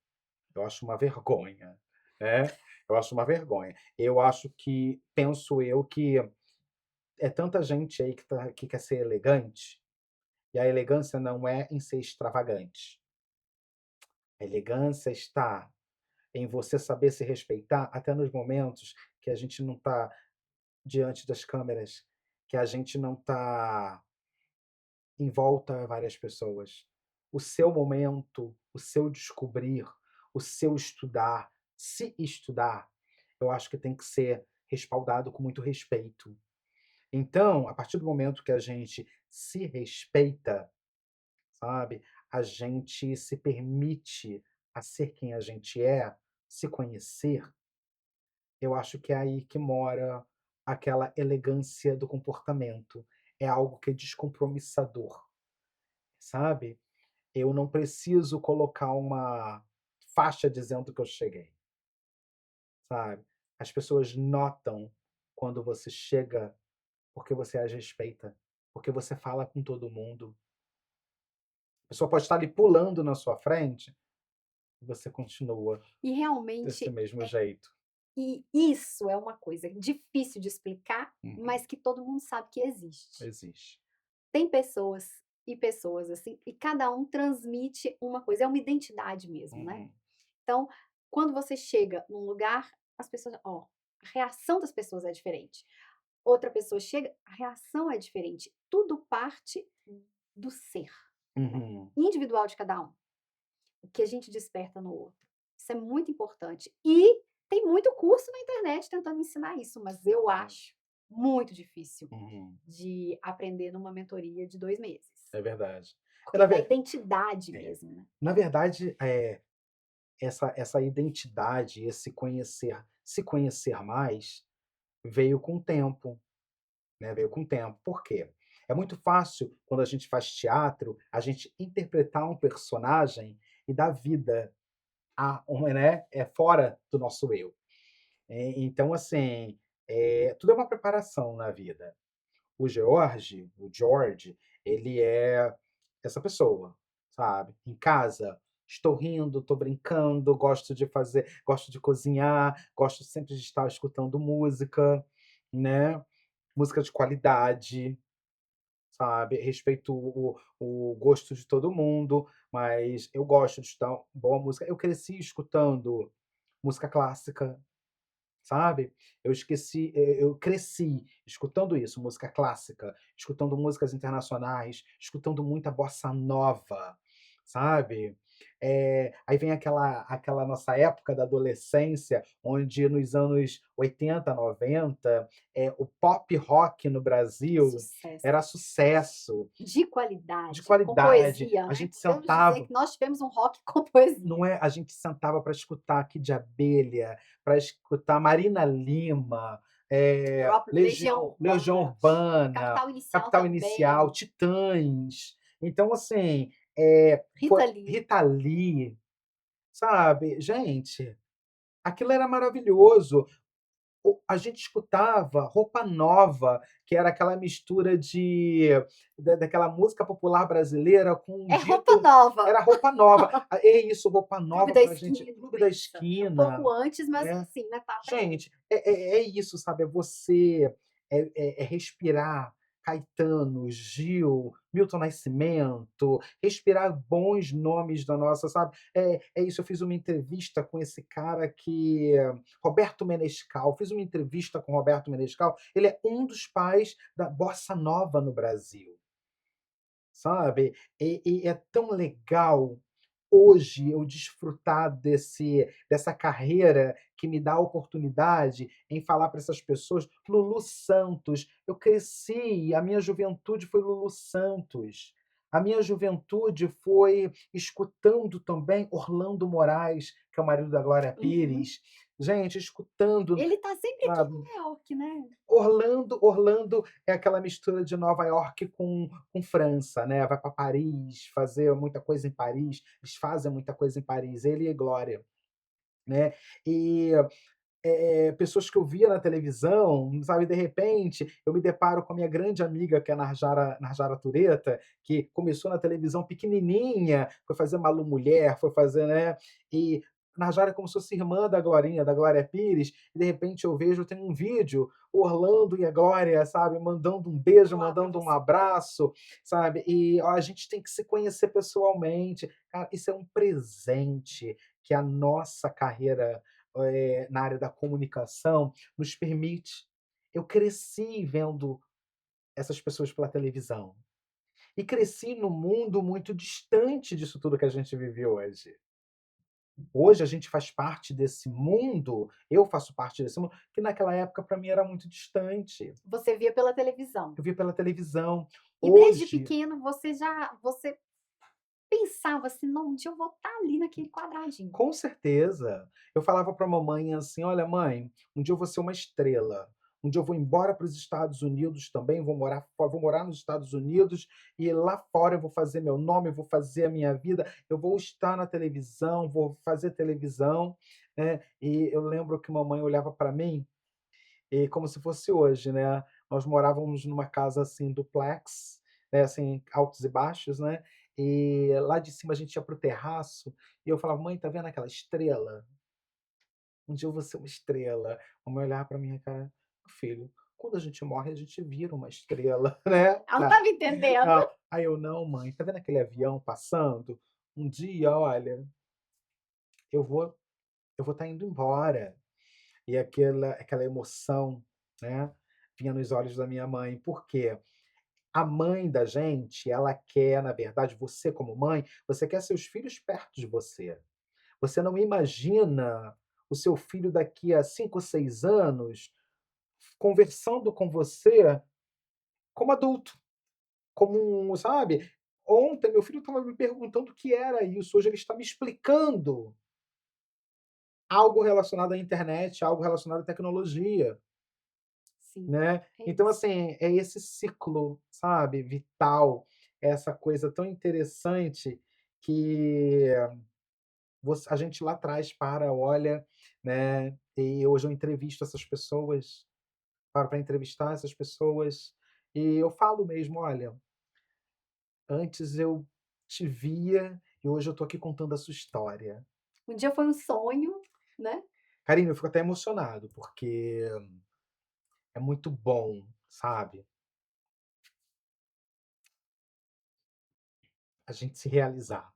Eu acho uma vergonha, né, eu acho uma vergonha. Eu acho que penso eu que é tanta gente aí que quer ser elegante, e a elegância não é em ser extravagante. A elegância está em você saber se respeitar até nos momentos que a gente não está diante das câmeras, que a gente não está em volta a várias pessoas. O seu momento, o seu descobrir, o seu estudar, se estudar, eu acho que tem que ser respaldado com muito respeito. Então, a partir do momento que a gente se respeita, sabe, a gente se permite a ser quem a gente é, se conhecer, eu acho que é aí que mora aquela elegância do comportamento. É algo que é descompromissador, sabe? Eu não preciso colocar uma faixa dizendo que eu cheguei, sabe? As pessoas notam quando você chega, porque você as respeita, porque você fala com todo mundo. A pessoa pode estar ali pulando na sua frente, e você continua
e
desse
realmente
mesmo jeito.
e isso é uma coisa difícil de explicar,
Uhum.
mas que todo mundo sabe que existe.
Existe.
Tem pessoas e pessoas, assim, e cada um transmite uma coisa, é uma identidade mesmo, né.
Uhum.
Então, quando você chega num lugar, as pessoas ó, a reação das pessoas é diferente. Outra pessoa chega, a reação é diferente. Tudo parte do ser,
Uhum.
individual de cada um, o que a gente desperta no outro. Isso é muito importante. E tem muito curso na internet tentando ensinar isso, mas eu
Uhum.
acho muito difícil
Uhum.
de aprender numa mentoria de 2 meses,
É verdade. É,
porque
na
é da
ver
identidade
é.
mesmo, né.
Na verdade, essa identidade, esse se conhecer mais, veio com o tempo, né, veio com o tempo. Por quê? É muito fácil, quando a gente faz teatro, a gente interpretar um personagem e dar vida a uma, né, fora do nosso eu. Então assim, tudo é uma preparação na vida. O George, ele é essa pessoa, sabe. Em casa, estou rindo, estou brincando, gosto de cozinhar, gosto sempre de estar escutando música, né, música de qualidade, sabe. Respeito o gosto de todo mundo, mas eu gosto de escutar boa música. Eu cresci escutando música clássica, sabe. Eu cresci escutando isso, música clássica, escutando músicas internacionais, escutando muita bossa nova, sabe. Aí vem aquela nossa época da adolescência, onde nos anos 80, 90, o pop rock no Brasil
Sucesso.
era sucesso,
De
de
qualidade, com
qualidade.
poesia,
A
né,
gente
podemos dizer
sentava
que nós tivemos um rock com poesia.
Não é, a gente sentava para escutar Kid de Abelha, para escutar Marina Lima,
Próprio Legião
Legião
Urbana,
Urbana,
Capital Inicial
Capital Inicial,
também,
Titãs. Então, assim, foi
Rita Lee.
Rita Lee, sabe. Gente, aquilo era maravilhoso. A gente escutava Roupa Nova, que era aquela mistura daquela música popular brasileira com um
É roupa
dito.
nova.
Era Roupa Nova. É isso, Roupa
Clube
Nova
da
pra gente,
Esquina,
Clube da
isso. É um
Esquina,
pouco antes, mas
né.
assim, né, tá perto.
Gente, é isso, sabe, é você, respirar Caetano, Gil, Milton Nascimento, respirar bons nomes da nossa, sabe. É isso, eu fiz uma entrevista com esse cara Roberto Menescal, fiz uma entrevista com Roberto Menescal, ele é um dos pais da bossa nova no Brasil, sabe. E é tão legal hoje eu desfrutar dessa carreira que me dá a oportunidade em falar para essas pessoas. Lulu Santos, eu cresci, a minha juventude foi Lulu Santos. A minha juventude foi escutando também Orlando Moraes, que é o marido da Glória
Uhum.
Pires. Gente, escutando,
Ele tá sempre aqui em
sabe.
Nova Iorque, né.
Orlando é aquela mistura de Nova Iorque com França, né, vai para Paris, fazer muita coisa em Paris, eles fazem muita coisa em Paris, ele e Glória, né. E, pessoas que eu via na televisão, sabe, de repente, eu me deparo com a minha grande amiga, que é a Narjara Tureta, que começou na televisão pequenininha, foi fazer Malu Mulher, foi fazer, né, e Narjara é como se fosse irmã da Glorinha, da Glória Pires, e de repente eu vejo, tem um vídeo, o Orlando e a Glória, sabe, mandando um beijo,
Olá pra
mandando um
você.
abraço, sabe, e ó, a gente tem que se conhecer pessoalmente. Cara, isso é um presente que a nossa carreira, na área da comunicação nos permite. Eu cresci vendo essas pessoas pela televisão e cresci num mundo muito distante disso tudo que a gente vive hoje. Hoje a gente faz parte desse mundo, eu faço parte desse mundo, que naquela época para mim era muito distante.
Você via pela televisão.
Eu via pela televisão.
E desde
Hoje,
pequeno você pensava assim: "Não, um dia eu vou estar ali naquele quadradinho".
com certeza. Eu falava para a mamãe assim: "Olha mãe, um dia eu vou ser uma estrela. Um dia eu vou embora para os Estados Unidos também, vou morar nos Estados Unidos e lá fora eu vou fazer meu nome, eu vou fazer a minha vida, eu vou estar na televisão, vou fazer televisão", né. E eu lembro que mamãe olhava para mim, como se fosse hoje, né. Nós morávamos numa casa, assim, duplex, né, assim, altos e baixos, né, e lá de cima a gente ia para o terraço, e eu falava: "Mãe, tá vendo aquela estrela? Um dia eu vou ser uma estrela". A mãe olhava pra minha cara: "Filho, quando a gente morre, a gente vira uma estrela, né?
Ela não
Tá.
estava entendendo.
Não. Aí eu, não, mãe, tá vendo aquele avião passando? Um dia, olha, eu vou eu vou estar indo embora. E aquela emoção, né, vinha nos olhos da minha mãe. Por quê? A mãe da gente, ela quer, na verdade, você como mãe, você quer seus filhos perto de você. Você não imagina o seu filho daqui a 5, 6 anos conversando com você como adulto, como um, sabe? Ontem meu filho estava me perguntando o que era isso, hoje ele está me explicando algo relacionado à internet, algo relacionado à tecnologia,
Sim,
né.
é
Então,
isso.
assim, é esse ciclo, sabe, vital, essa coisa tão interessante que a gente lá atrás para, olha, né, e hoje eu entrevisto essas pessoas, paro para entrevistar essas pessoas, e eu falo mesmo: "Olha, antes eu te via e hoje eu tô aqui contando a sua história".
Um dia foi um sonho, né.
Karine, eu fico até emocionado, porque é muito bom, sabe, a gente se realizar,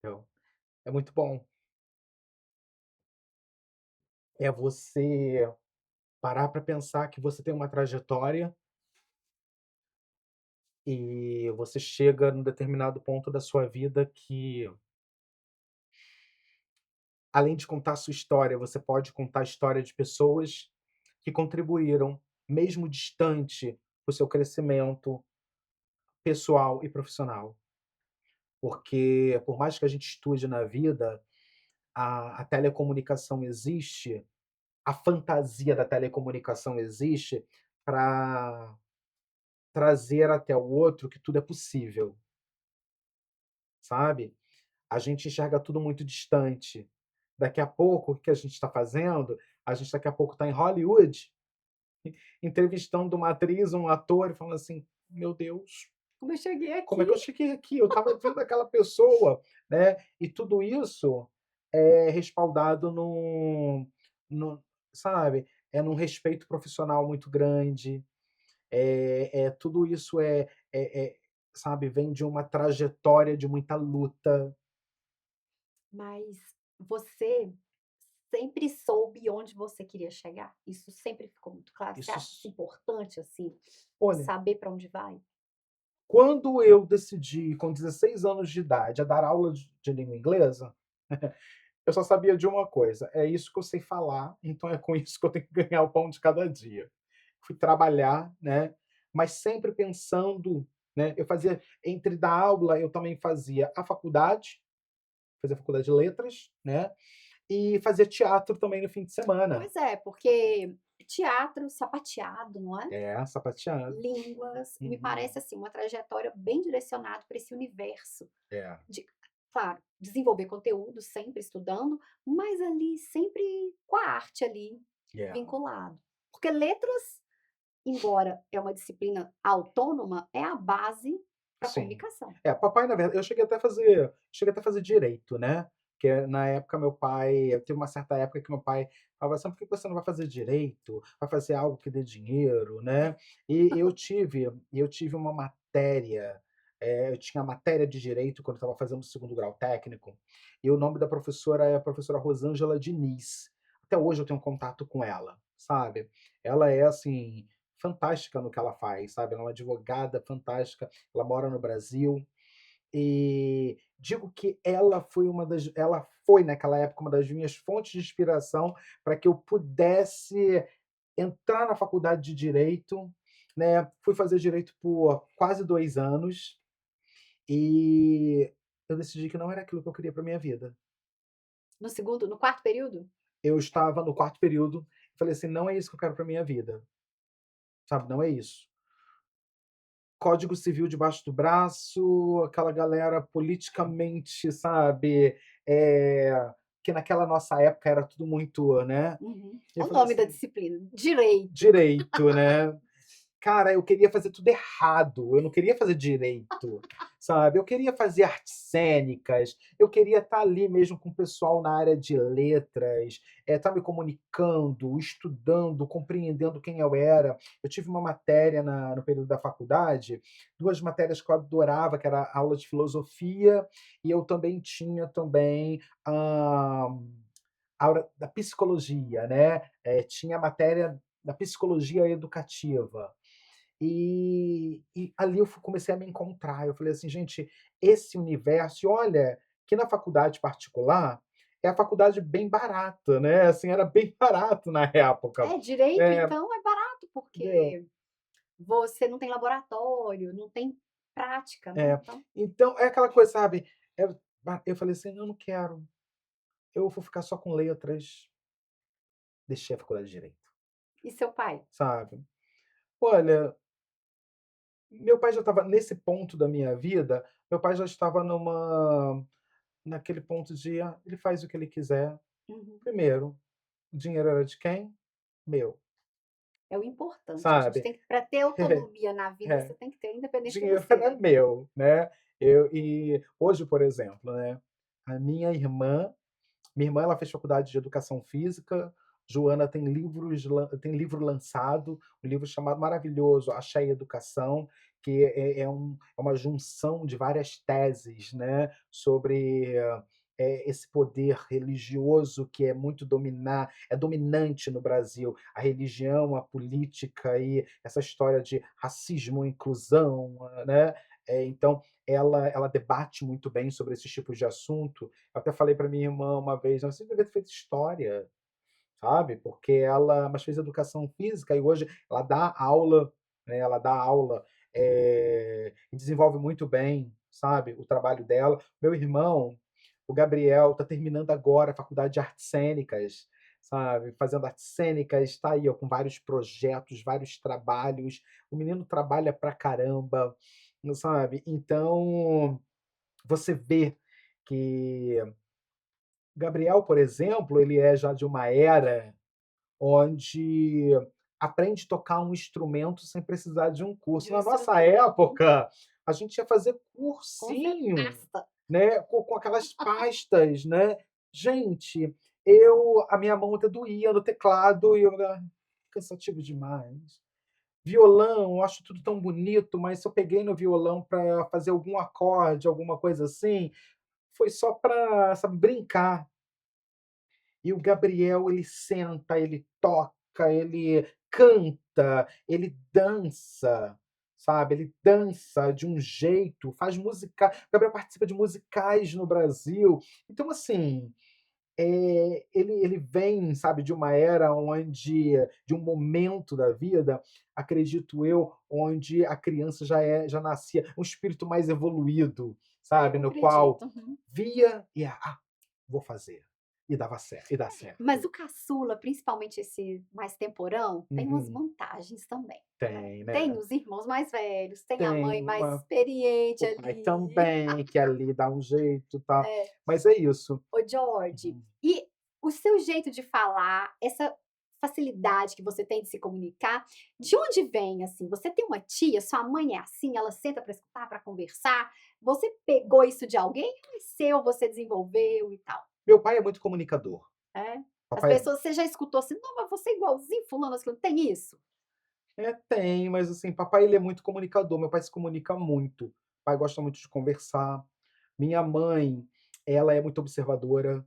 entendeu. É muito bom. É você parar para pensar que você tem uma trajetória e você chega num determinado ponto da sua vida que, além de contar a sua história, você pode contar a história de pessoas que contribuíram, mesmo distante, para o seu crescimento pessoal e profissional. Porque, por mais que a gente estude na vida, a telecomunicação existe, a fantasia da telecomunicação existe para trazer até o outro que tudo é possível, sabe? A gente enxerga tudo muito distante. Daqui a pouco, o que a gente está fazendo? A gente daqui a pouco está em Hollywood, entrevistando uma atriz, um ator, e falando assim: meu Deus,
Como eu cheguei
como é
aqui.
que eu cheguei aqui? Eu estava vendo aquela pessoa, né? E tudo isso é respaldado num, sabe? É num respeito profissional muito grande. Tudo isso sabe, vem de uma trajetória de muita luta.
Mas você sempre soube onde você queria chegar? Isso sempre ficou muito claro? Você
Isso,
acha isso importante, assim,
olha,
saber para onde vai?
quando eu decidi, com 16 anos de idade, a dar aula de língua inglesa, eu só sabia de uma coisa: é isso que eu sei falar, então é com isso que eu tenho que ganhar o pão de cada dia. Fui trabalhar, né, mas sempre pensando, né, eu fazia, entre dar aula, eu também fazia faculdade de letras, né, e fazia teatro também no fim de semana.
Pois é, porque teatro sapateado, não é?
É, sapateado.
Línguas, me
Uhum.
parece, assim, uma trajetória bem direcionada para esse universo
É,
de, claro, desenvolver conteúdo, sempre estudando, mas ali sempre com a arte ali
é.
vinculado. Porque letras, embora é uma disciplina autônoma, é a base para a
Sim.
comunicação.
É, papai na verdade eu cheguei até a fazer direito, né, porque na época meu pai teve uma certa época que meu pai falava assim: "Por que você não vai fazer direito? Vai fazer algo que dê dinheiro", né. E eu tive uma matéria, eu tinha matéria de direito quando eu estava fazendo o 2º grau técnico, e o nome da professora é a professora Rosângela Diniz. Até hoje eu tenho contato com ela, sabe. Ela é, assim, fantástica no que ela faz, sabe. Ela é uma advogada fantástica, ela mora no Brasil, e digo que ela foi naquela época uma das minhas fontes de inspiração para que eu pudesse entrar na faculdade de direito, né. Fui fazer direito por quase 2 anos, e eu decidi que não era aquilo que eu queria para minha vida.
No quarto período?
Eu estava no 4º período, falei assim: "Não é isso que eu quero para minha vida", sabe, não é isso. Código Civil debaixo do braço, aquela galera politicamente, sabe, que naquela nossa época era tudo muito, né.
Uhum.
Eu
Olha o
falei
nome da
assim:
disciplina, direito.
"Direito", né. Cara, eu queria fazer tudo errado, eu não queria fazer direito, sabe. Eu queria fazer artes cênicas, eu queria estar ali mesmo com o pessoal na área de letras, estar me comunicando, estudando, compreendendo quem eu era. Eu tive uma matéria no período da faculdade, 2 matérias que eu adorava, que era aula de filosofia, e eu também tinha também, hã, aula da psicologia, né, tinha a matéria da psicologia educativa. E ali eu comecei a me encontrar. Eu falei assim, gente, esse universo, e olha, que na faculdade particular é a faculdade bem barata, né? Assim, era bem barato na época.
É, direito
É,
então é barato,
entendeu?
porque você não tem laboratório, não tem prática, né,
É.
então
Então, é aquela coisa, sabe? Eu falei assim, eu não quero, eu vou ficar só com letras. Deixei a faculdade de direito,
e seu pai?
sabe? Olha, meu pai já estava nesse ponto da minha vida, meu pai já estava naquele ponto de, ele faz o que ele quiser.
Uhum.
Primeiro, o dinheiro era de quem? Meu,
É o importante, a gente
sabe?
tem que para ter autonomia na vida,
É,
você tem que ter, independente de
dinheiro
você,
era
né.
meu, né? E hoje, por exemplo, né, a minha irmã ela fez faculdade de educação física, Joana tem livro lançado, um livro chamado maravilhoso, Axé e Educação, que é uma junção de várias teses, né, sobre esse poder religioso que é dominante no Brasil, a religião, a política e essa história de racismo, inclusão, né? Então, ela debate muito bem sobre esses tipos de assunto. Eu até falei para minha irmã uma vez: "Você devia ter feito história", sabe, porque mas fez educação física e hoje ela dá aula, né, ela dá aula, e desenvolve muito bem, sabe, o trabalho dela. Meu irmão, o Gabriel, está terminando agora a faculdade de artes cênicas, sabe, fazendo artes cênicas, está aí, ó, com vários projetos, vários trabalhos. O menino trabalha pra caramba, sabe. Então, você vê que Gabriel, por exemplo, ele é já de uma era onde aprende a tocar um instrumento sem precisar de um
De
curso.
um
Na nossa
instrumento. Uhum.
época, a gente ia fazer
Com cer
cursinho,
pasta.
né, com aquelas pastas, né. Gente, a minha mão até doía no teclado e eu: cansativo demais". Violão, eu acho tudo tão bonito, mas se eu peguei no violão para fazer algum acorde, alguma coisa assim, foi só para, sabe, brincar. E o Gabriel, ele senta, ele toca, ele canta, ele dança, sabe, ele dança de um jeito, faz música o Gabriel participa de musicais no Brasil. Então, assim, ele vem, sabe, de uma era onde de um momento da vida, acredito eu, onde a criança já nascia um espírito mais evoluído,
É,
sabe,
eu
no qual
acredito. Uhum.
via e: vou fazer", e dá
Mas
certo.
o caçula, principalmente esse mais temporão, tem umas
Uhum.
vantagens também, né.
Tem,
Tem
né.
os irmãos mais velhos, tem a mãe
Tem
mais
uma
experiente
O pai
ali.
também, que ali dá um jeito, tá.
É.
Mas é isso.
Ô George,
Uhum.
e o seu jeito de falar, essa facilidade que você tem de se comunicar, de onde vem, assim? Você tem uma tia, sua mãe é assim, ela senta para escutar, para conversar? Você pegou isso de alguém ou é seu, você desenvolveu e tal?
Meu pai é muito comunicador.
É? As
Papai
pessoas você já escutou assim: "Não, mas você é igualzinho fulano, ciclano", tem isso?
tem, mas assim, papai ele é muito comunicador, meu pai se comunica muito. O pai gosta muito de conversar. Minha mãe, ela é muito observadora,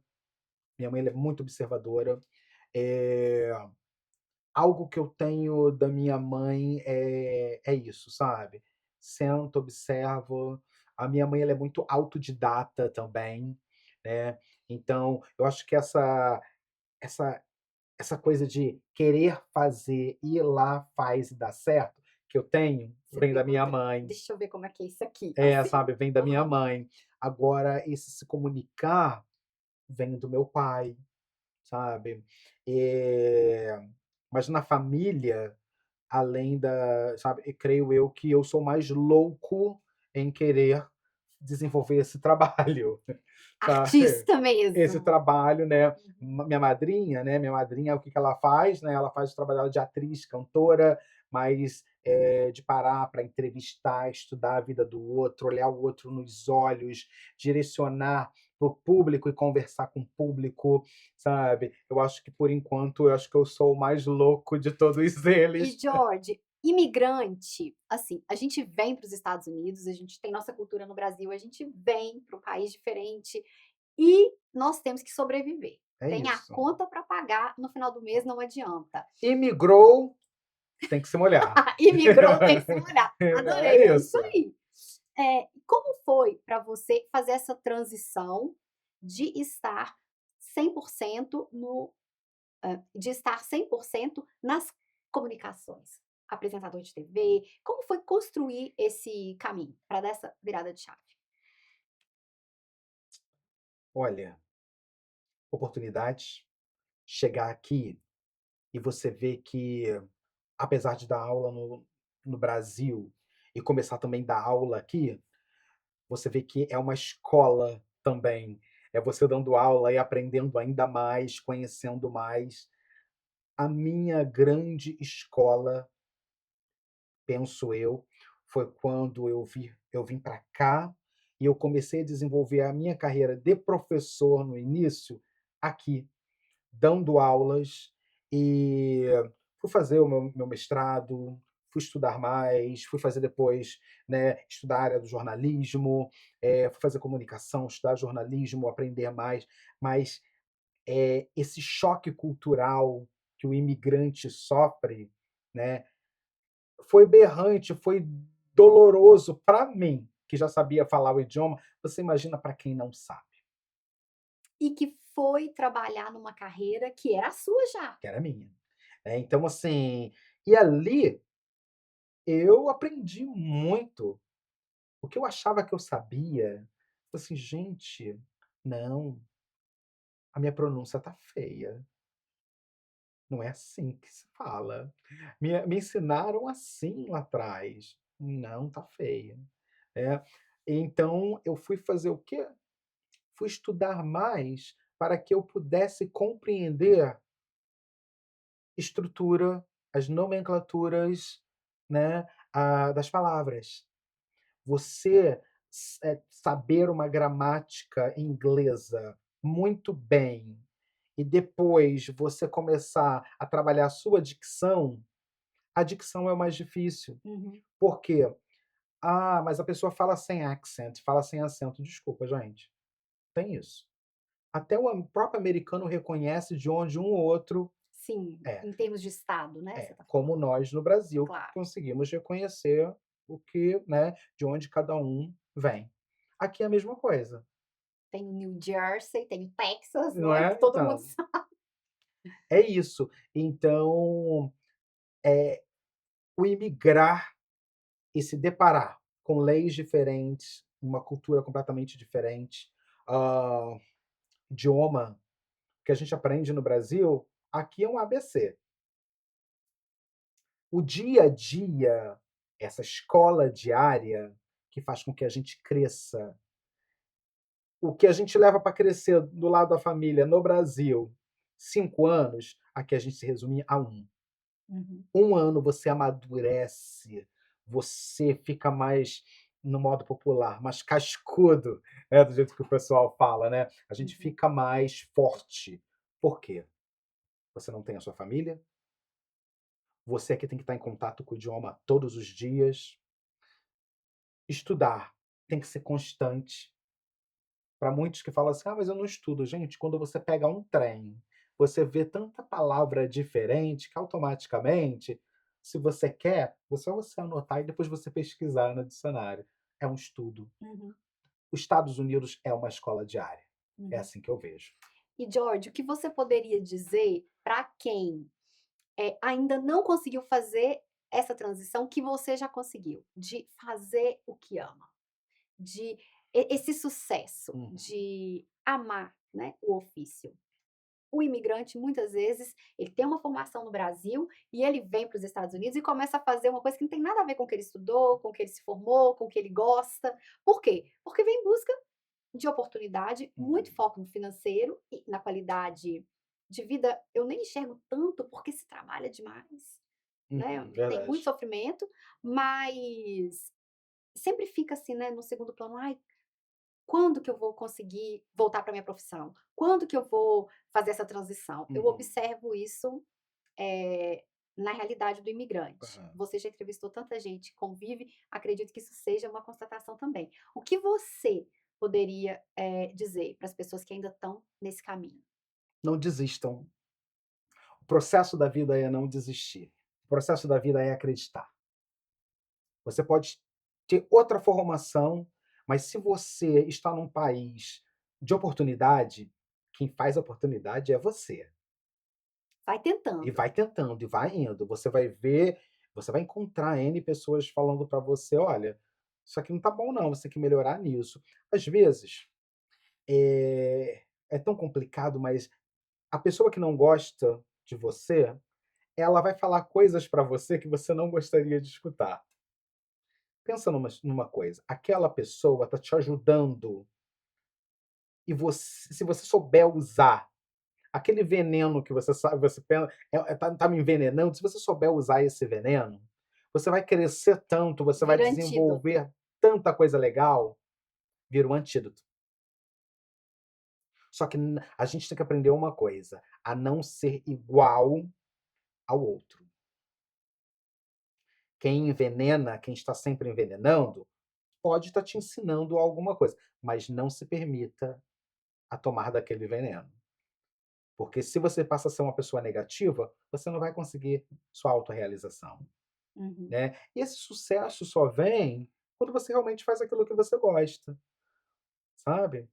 minha mãe ela é muito observadora. Eh, Algo que eu tenho da minha mãe é isso, sabe. Sento, observo. A minha mãe ela é muito autodidata também, né, então eu acho que essa essa coisa de querer fazer, ir lá, faz e dá certo, que eu tenho,
Você
vem da
pegou
minha
de
mãe.
deixa eu ver como é que é isso aqui,
É,
assim?
sabe, vem da minha
Aham.
mãe. Agora esse se comunicar vem do meu pai, sabe. Eh, mas na família, além da sabe, creio eu que eu sou mais louco em querer desenvolver esse trabalho, sabe?
Artista
Esse
mesmo.
trabalho, né?
Uhum.
Minha madrinha, né? Minha madrinha, o que que ela faz, né? Ela faz o trabalho dela de atriz, cantora, mas de parar para entrevistar, estudar a vida do outro, olhar o outro nos olhos, direcionar para o público e conversar com o público, sabe? Eu acho que por enquanto, eu acho que eu sou o mais louco de todos
E
eles.
George, imigrante, assim, a gente vem para os Estados Unidos, a gente tem nossa cultura no Brasil, a gente vem para um país diferente e nós temos que sobreviver.
É
Tem a
isso.
conta para pagar, no final do mês não adianta.
Imigrou, tem que se molhar.
Imigrou, tem que se molhar. Adorei,
É
é isso
isso.
aí. Como foi para você fazer essa transição de estar 100% de estar 100% nas comunicações? Apresentador de TV, como foi construir esse caminho para dar essa virada de chave?
Olha, oportunidades, chegar aqui e você ver que, apesar de dar aula no Brasil e começar também a dar aula aqui, você vê que é uma escola também. É você dando aula e aprendendo ainda mais, conhecendo mais. A minha grande escola, penso eu, foi quando eu vim para cá e eu comecei a desenvolver a minha carreira de professor no início aqui, dando aulas e fui fazer o meu mestrado, fui estudar mais, fui fazer depois, né, estudar a área do jornalismo, fui fazer comunicação, estudar jornalismo, aprender mais, mas esse choque cultural que o imigrante sofre, né, foi berrante, foi doloroso para mim, que já sabia falar o idioma, você imagina para quem não sabe,
E que foi trabalhar numa carreira que era a sua já.
que era minha. Então, assim, e ali eu aprendi muito. O que eu achava que eu sabia, assim, gente, não, a minha pronúncia tá feia. Não é assim que se fala. Me ensinaram assim lá atrás. Não, tá feia. É. Então eu fui fazer o quê? Fui estudar mais para que eu pudesse compreender estrutura, as nomenclaturas, né, das palavras. Você saber uma gramática inglesa muito bem e depois você começar a trabalhar a dicção é o mais difícil.
Uhum.
Por quê? Ah, mas a pessoa fala sem accent, fala sem acento. Desculpa, gente. Tem isso. Até o próprio americano reconhece de onde um ou outro
Sim,
é.
em termos de estado, né, você tá
Como
falando.
nós no Brasil
Claro.
conseguimos reconhecer o que, né, de onde cada um vem. Aqui é a mesma coisa,
Tem o New Jersey, tem o Texas,
não
né, que
é?
todo mundo
Então,
sabe.
é isso. Então, o imigrar e se deparar com leis diferentes, uma cultura completamente diferente, hã, idioma que a gente aprende no Brasil, aqui é um ABC. O dia a dia, essa escola diária que faz com que a gente cresça, o que a gente leva para crescer do lado da família no Brasil, 5 anos, aqui a gente se resume a 1.
Uhum,
1 ano você amadurece, você fica mais, no modo popular, mais cascudo, né, do jeito que o pessoal fala, né. A gente
uhum.
fica mais forte. Por quê? Você não tem a sua família, você é que tem que estar em contato com o idioma todos os dias. Estudar tem que ser constante. Para muitos que falam assim: "Ah, mas eu não estudo". Gente, quando você pega um trem, você vê tanta palavra diferente que automaticamente, se você quer, é só você anotar e depois você pesquisar no dicionário. É um estudo.
Uhum,
Os Estados Unidos é uma escola diária. É
uhum.
assim que eu vejo.
E George, o que você poderia dizer para quem, ainda não conseguiu fazer essa transição que você já conseguiu, de fazer o que ama, de esse sucesso,
Uhum.
de amar, né, o ofício? o imigrante, muitas vezes, ele tem uma formação no Brasil e ele vem para os Estados Unidos e começa a fazer uma coisa que não tem nada a ver com o que ele estudou, com o que ele se formou, com o que ele gosta. Por quê? Porque vem em busca de oportunidade, muito
Uhum.
foco no financeiro e na qualidade de vida. Eu nem enxergo tanto porque se trabalha demais, né? Tem muito
Verdade.
sofrimento, mas sempre fica assim, né, no segundo plano. Ai, quando que eu vou conseguir voltar para minha profissão? Quando que eu vou fazer essa transição? Eu
Uhum.
observo isso, na realidade do imigrante.
Aham.
Você já entrevistou tanta gente, convive, acredito que isso seja uma constatação também. O que você poderia, dizer para as pessoas que ainda estão nesse caminho?
Não desistam. O processo da vida é não desistir. O processo da vida é acreditar. Você pode ter outra formação, mas se você está num país de oportunidade, quem faz a oportunidade é você.
Vai
E
tentando.
vai tentando, e vai indo. Você vai ver, você vai encontrar N pessoas falando para você: "Olha, isso aqui não tá bom não, você tem que melhorar nisso". Às vezes, é tão complicado, mas a pessoa que não gosta de você, ela vai falar coisas para você que você não gostaria de escutar. Pensa numa coisa, aquela pessoa está te ajudando e se você souber usar aquele veneno que você sabe, você pensa, tá me envenenando, se você souber usar esse veneno, você vai crescer tanto, você vai
Vira antídoto.
desenvolver tanta coisa legal, vira um antídoto. Só que a gente tem que aprender uma coisa, a não ser igual ao outro. Quem envenena, quem está sempre envenenando, pode estar te ensinando alguma coisa, mas não se permita a tomar daquele veneno. Porque se você passa a ser uma pessoa negativa, você não vai conseguir sua autorrealização,
Uhum.
né. E esse sucesso só vem quando você realmente faz aquilo que você gosta, sabe.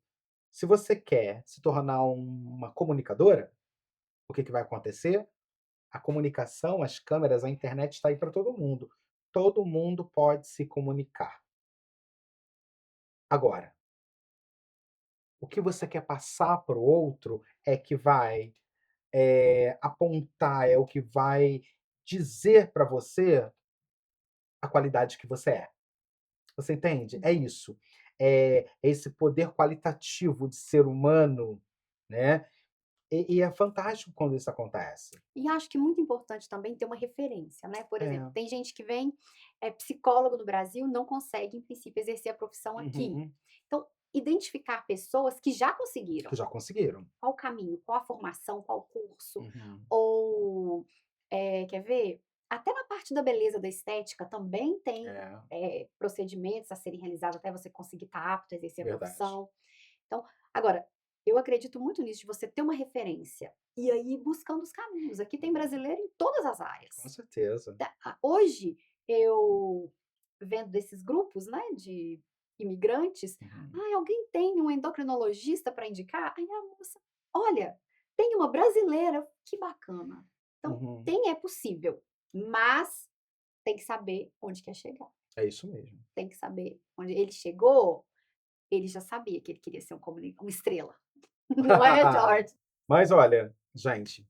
Se você quer se tornar uma comunicadora, o que que vai acontecer? A comunicação, as câmeras, a internet está aí para todo mundo. Todo mundo pode se comunicar. Agora, o que você quer passar para o outro é que vai, apontar, é o que vai dizer para você a qualidade que você é. Você entende? É
Uhum.
isso. É esse poder qualitativo de ser humano, né, e é fantástico quando isso acontece.
E acho que muito importante também ter uma referência, né, por exemplo,
É.
tem gente que vem, é psicólogo no Brasil, não consegue, em princípio, exercer a profissão aqui.
Uhum.
Então, identificar pessoas que já
Que
conseguiram.
já conseguiram.
Qual o caminho, qual a formação, qual o curso,
Uhum.
ou, quer ver? Até na parte da beleza, da estética, também tem,
É,
procedimentos a serem realizados até você conseguir estar apto a exercer a
verdade.
profissão. Então, agora, eu acredito muito nisso, de você ter uma referência, e aí ir buscando os caminhos. Aqui tem
Uhum.
brasileiro em todas as
Com
áreas.
certeza.
Hoje, eu vendo desses grupos, né, de imigrantes,
Uhum.
"Ai, alguém tem um endocrinologista para indicar?" Aí a moça: "Olha, tem uma brasileira", que bacana. Então,
Uhum.
tem, é possível, mas tem que saber onde quer chegar,
É isso mesmo.
tem que saber onde ele chegou, ele já sabia que ele queria ser uma estrela, não é, George?
Mas olha, gente,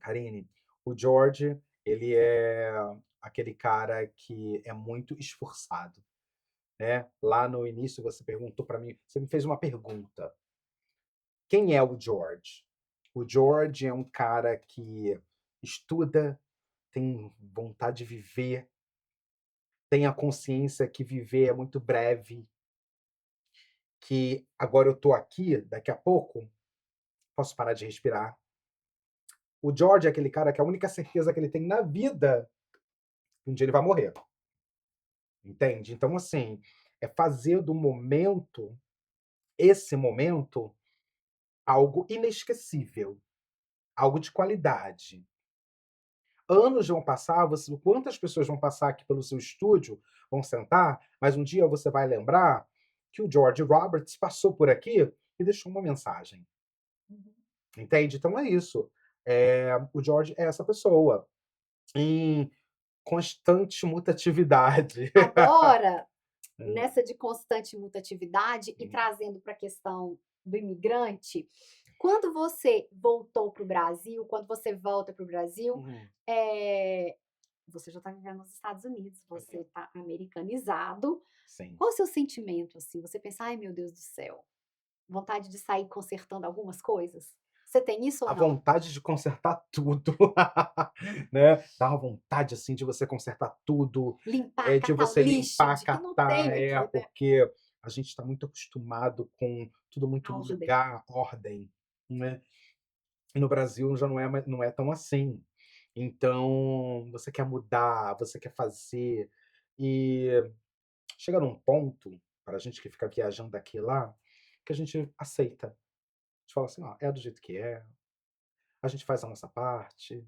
Karine, o George, ele é aquele cara que é muito esforçado, né. Lá no início você perguntou para mim, você me fez uma pergunta: "Quem é o George?". O George é um cara que estuda, tem vontade de viver, tem a consciência que viver é muito breve, que agora eu tô aqui, daqui a pouco posso parar de respirar. O George é aquele cara que a única certeza que ele tem na vida, um dia ele vai morrer, entende? Então, assim, é fazer do momento, esse momento, algo inesquecível, algo de qualidade. Anos vão passar, quantas pessoas vão passar aqui pelo seu estúdio, vão sentar, mas um dia você vai lembrar que o George Roberts passou por aqui e deixou uma mensagem,
Uhum.
entende? Então é isso. O George é essa pessoa, em constante mutatividade.
Agora,
Hum,
nessa de constante mutatividade e
hum,
trazendo para a questão do imigrante, Quando você voltou para o Brasil, quando você volta para o Brasil,
Uhum.
eh, você já está vivendo nos Estados Unidos, você
Uhum.
está americanizado.
Sim.
Qual o seu sentimento, assim? Você pensa: "Ai, meu Deus do céu", vontade de sair consertando algumas coisas? Você tem isso ou
A
não?
vontade de consertar tudo, né, dá uma vontade, assim, de você consertar tudo,
Limpar,
de
catar o
você
lixo
limpar,
de que não tem
catar,
aqui, né?
porque a gente está muito acostumado com tudo muito
A
no
ordem.
lugar, ordem, né. E no Brasil já não é tão assim. Então, você quer mudar, você quer fazer, e chega num ponto, para a gente que fica viajando daqui e lá, que a gente aceita. A gente fala assim: "Ó, é do jeito que é, a gente faz a nossa parte, o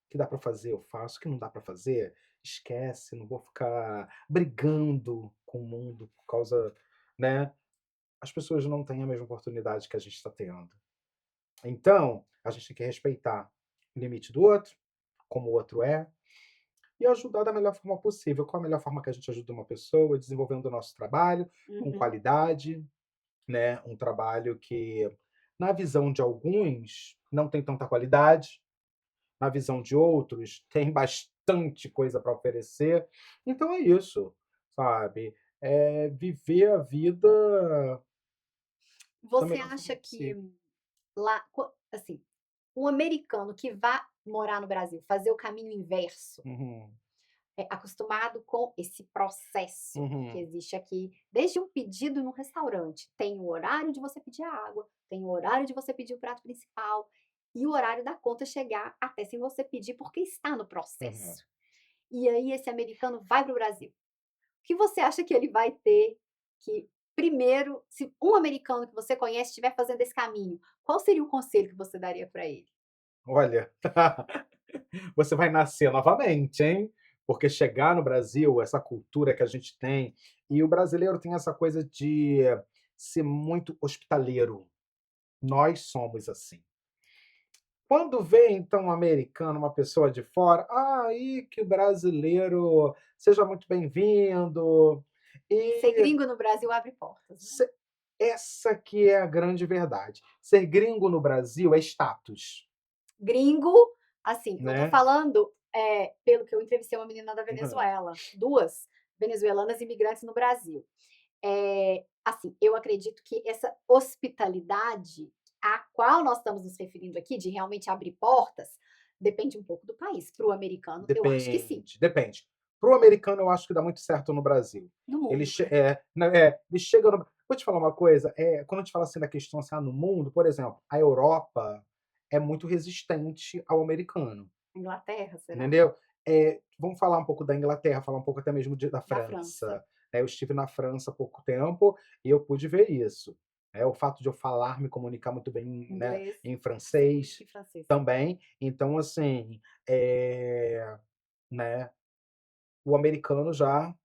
que dá para fazer eu faço, o que não dá para fazer, esquece, não vou ficar brigando com o mundo por causa", né. As pessoas não têm a mesma oportunidade que a gente está tendo. Então, a gente tem que respeitar o limite do outro, como o outro é, e ajudar da melhor forma possível. Qual a melhor forma que a gente ajuda uma pessoa? Desenvolvendo o nosso trabalho com
Uhum.
qualidade, né, um trabalho que, na visão de alguns, não tem tanta qualidade, na visão de outros, tem bastante coisa para oferecer. Então é isso, sabe, viver a vida da
Você
melhor forma
acha que
possível.
lá assim, o americano que vá morar no Brasil, fazer o caminho inverso,
Uhum,
acostumado com esse processo que
uhum,
existe aqui, desde um pedido no restaurante, tem o horário de você pedir a água, tem o horário de você pedir o prato principal e o horário da conta chegar até sem você pedir, porque está no
uhum.
processo. E aí esse americano vai para o Brasil. O que você acha que ele vai ter que primeiro, se um americano que você conhece estiver fazendo esse caminho, qual seria o conselho que você daria para ele?
Olha, você vai nascer novamente, hein, porque chegar no Brasil, essa cultura que a gente tem, e o brasileiro tem essa coisa de ser muito hospitaleiro. Nós somos assim. Quando vem então um americano, uma pessoa de fora, aí que o brasileiro seja muito bem-vindo.
Ser
E
gringo no Brasil abre portas, né?
se essa que é a grande verdade. Ser gringo no Brasil é status,
Gringo, assim, não tô
né.
falando, pelo que eu entrevistei uma menina da
Uhum.
Venezuela, 2 venezuelanas imigrantes no Brasil. Assim, eu acredito que essa hospitalidade a qual nós estamos nos referindo aqui, de realmente abrir portas, depende um pouco do país. Para o americano, eu acho que sim,
Depende, depende. Para o americano eu acho que dá muito certo no Brasil.
no
Ele
mundo,
che
né.
ele chega no vou te falar uma coisa, quando a gente fala assim da questão, assim, no mundo, por exemplo, a Europa é muito resistente ao americano.
Inglaterra, será?
Entendeu? Vamos falar um pouco da Inglaterra, falar um pouco até mesmo da
Da França.
França, né, eu estive na França há pouco tempo e eu pude ver isso, o fato de eu falar, me comunicar muito bem, né,
Inglês,
em
mais fluente
francês
que francês.
também, então assim, né, o americano já,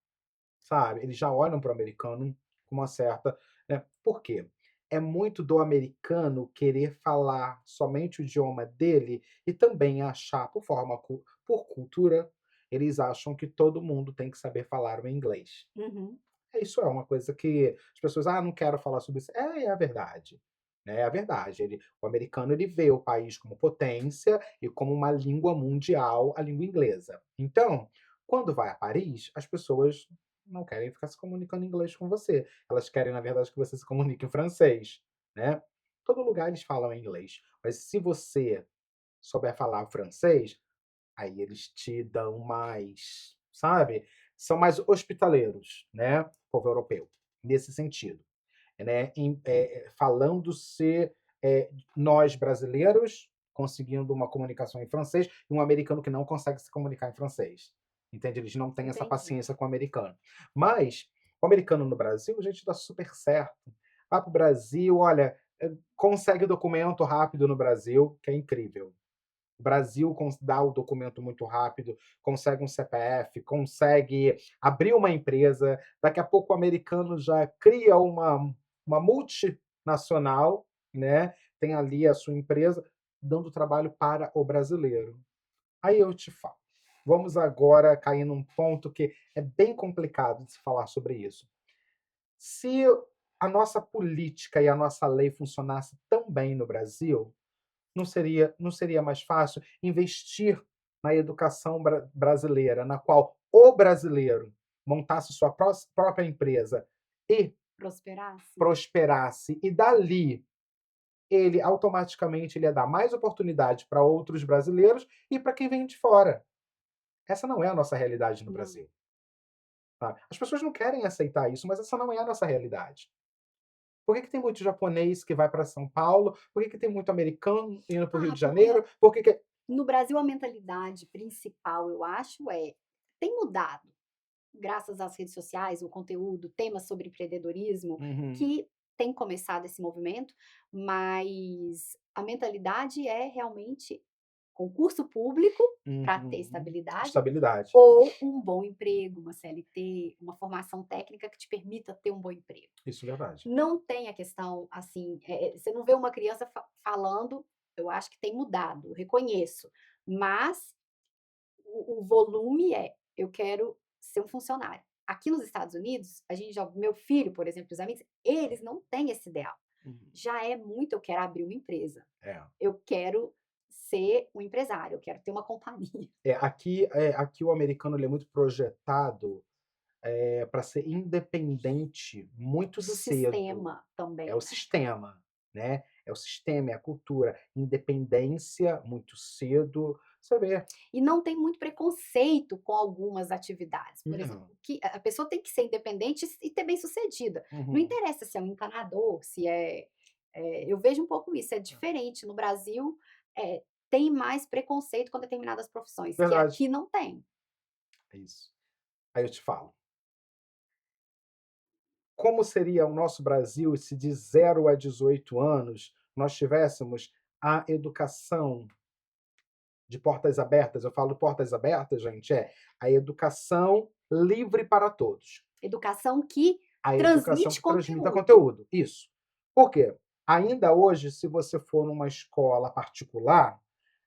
sabe, eles já olham para o americano com uma certa, né, por quê? É muito do americano querer falar somente o idioma dele e também achar, por cultura, eles acham que todo mundo tem que saber falar o inglês.
Uhum,
Isso é uma coisa que as pessoas: "Ah, não quero falar sobre isso". É a verdade, né, é a verdade. O americano, ele vê o país como potência e como uma língua mundial, a língua inglesa. Então, quando vai a Paris, as pessoas não querem ficar se comunicando em inglês com você, elas querem, na verdade, que você se comunique em francês, né. Todo lugar eles falam em inglês, mas se você souber falar francês, aí eles te dão mais, sabe, são mais hospitaleiros, né, o povo europeu, nesse sentido, né, falando-se, nós brasileiros conseguindo uma comunicação em francês e um americano que não consegue se comunicar em francês, entende? Eles não têm essa
entendi.
paciência com o americano. Mas o americano no Brasil, a gente dá super certo. Vai para o Brasil, olha, consegue documento rápido no Brasil, que é incrível. O Brasil dá o documento muito rápido, consegue um CPF, consegue abrir uma empresa. Daqui a pouco o americano já cria uma multinacional, né? Tem ali a sua empresa, dando trabalho para o brasileiro. Aí eu te falo. Vamos agora cair num ponto que é bem complicado de se falar sobre isso. Se a nossa política e a nossa lei funcionasse tão bem no Brasil, não seria mais fácil investir na educação brasileira, na qual o brasileiro montasse sua própria empresa e
Prosperasse?
prosperasse, e dali ele automaticamente ele ia dar mais oportunidade para outros brasileiros e para quem vem de fora. Essa não é a nossa realidade no
Não.
Brasil. Tá? As pessoas não querem aceitar isso, mas essa não é a nossa realidade. Por que, que tem muito japonês que vai para São Paulo? Por que, que tem muito americano indo para o Rio de
Porque
Janeiro? Por que que...
no Brasil a mentalidade principal, eu acho, tem mudado, graças às redes sociais, o conteúdo, temas sobre empreendedorismo,
Uhum,
que tem começado esse movimento, mas a mentalidade é realmente concurso público para ter
uhum.
estabilidade
Estabilidade.
ou um bom emprego, uma CLT, uma formação técnica que te permita ter um bom emprego.
Isso é verdade.
Não tem a questão, assim, você não vê uma criança falando, eu acho que tem mudado, eu reconheço, mas o volume eu quero ser um funcionário. Aqui nos Estados Unidos, a gente já meu filho, por exemplo, os amigos, eles não têm esse ideal.
Uhum.
Já é muito, eu quero abrir uma empresa,
É.
eu quero ser um empresário, eu quero ter uma companhia.
Aqui o americano ele é muito projetado para ser independente muito
Do
cedo.
sistema
É
também,
o
né.
sistema, né? É o sistema, é a cultura. Independência muito cedo. Você vê.
E não tem muito preconceito com algumas atividades. Por exemplo,
Não.
que a pessoa tem que ser independente e ter bem-sucedida. Não
Uhum.
interessa se é um encanador, se eu vejo um pouco isso, é diferente. No Brasil, tem mais preconceito com determinadas profissões, que
Verdade.
aqui não tem.
É isso. Aí eu te falo. Como seria o nosso Brasil se de 0 a 18 anos nós tivéssemos a educação de portas abertas? Eu falo portas abertas, gente, é a educação livre para todos.
Educação que
A educação
transmite
que transmita
conteúdo.
conteúdo. Isso. Por quê? Ainda hoje, se você for numa escola particular,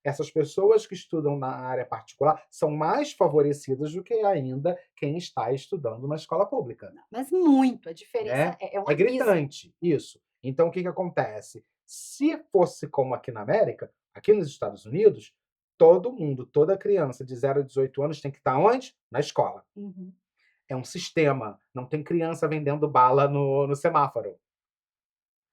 essas pessoas que estudam na área particular são mais favorecidas do que ainda quem está estudando na escola pública.
Mas muito, a diferença
Né?
é um
É
abismo.
gritante, isso. Então o que que acontece? Se fosse como aqui na América, aqui nos Estados Unidos, todo mundo, toda criança de 0 a 18 anos tem que estar onde? Na escola.
Uhum.
É um sistema. Não tem criança vendendo bala no semáforo.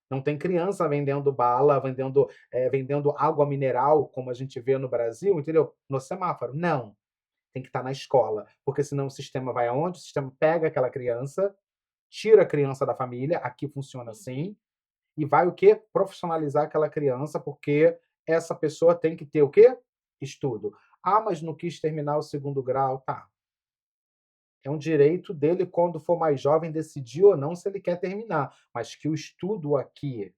Não tem criança vendendo bala, vendendo água mineral, como a gente vê no Brasil, entendeu? No semáforo. Não. Tem que estar na escola. Porque senão o sistema vai aonde? O sistema pega aquela criança, tira a criança da família, aqui funciona assim, e vai o quê? Profissionalizar aquela criança, porque essa pessoa tem que ter o quê? Estudo. Ah, mas não quis terminar o segundo grau. Tá. É um direito dele, quando for mais jovem, decidir ou não se ele quer terminar. Mas que o estudo aqui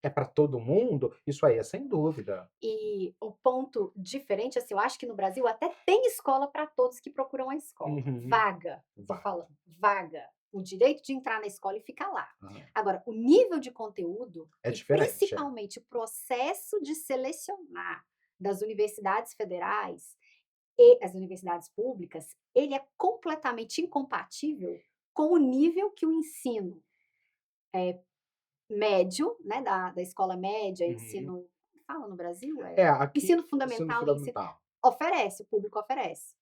é para todo mundo, isso aí é sem dúvida.
E o ponto diferente, assim, eu acho que no Brasil até tem escola para todos que procuram a escola.
Uhum.
Vaga, tô
Vai.
falando, vaga. O direito de entrar na escola e ficar lá.
Aham.
Agora, o nível de conteúdo
É
e
diferente, é.
principalmente o processo de selecionar das universidades federais e as universidades públicas, ele é completamente incompatível com o nível que o ensino médio, né, da escola média,
Uhum.
ensino fala no Brasil?
Aqui,
Ensino
ensino
fundamental e ensino
fundamental.
oferece, o público oferece.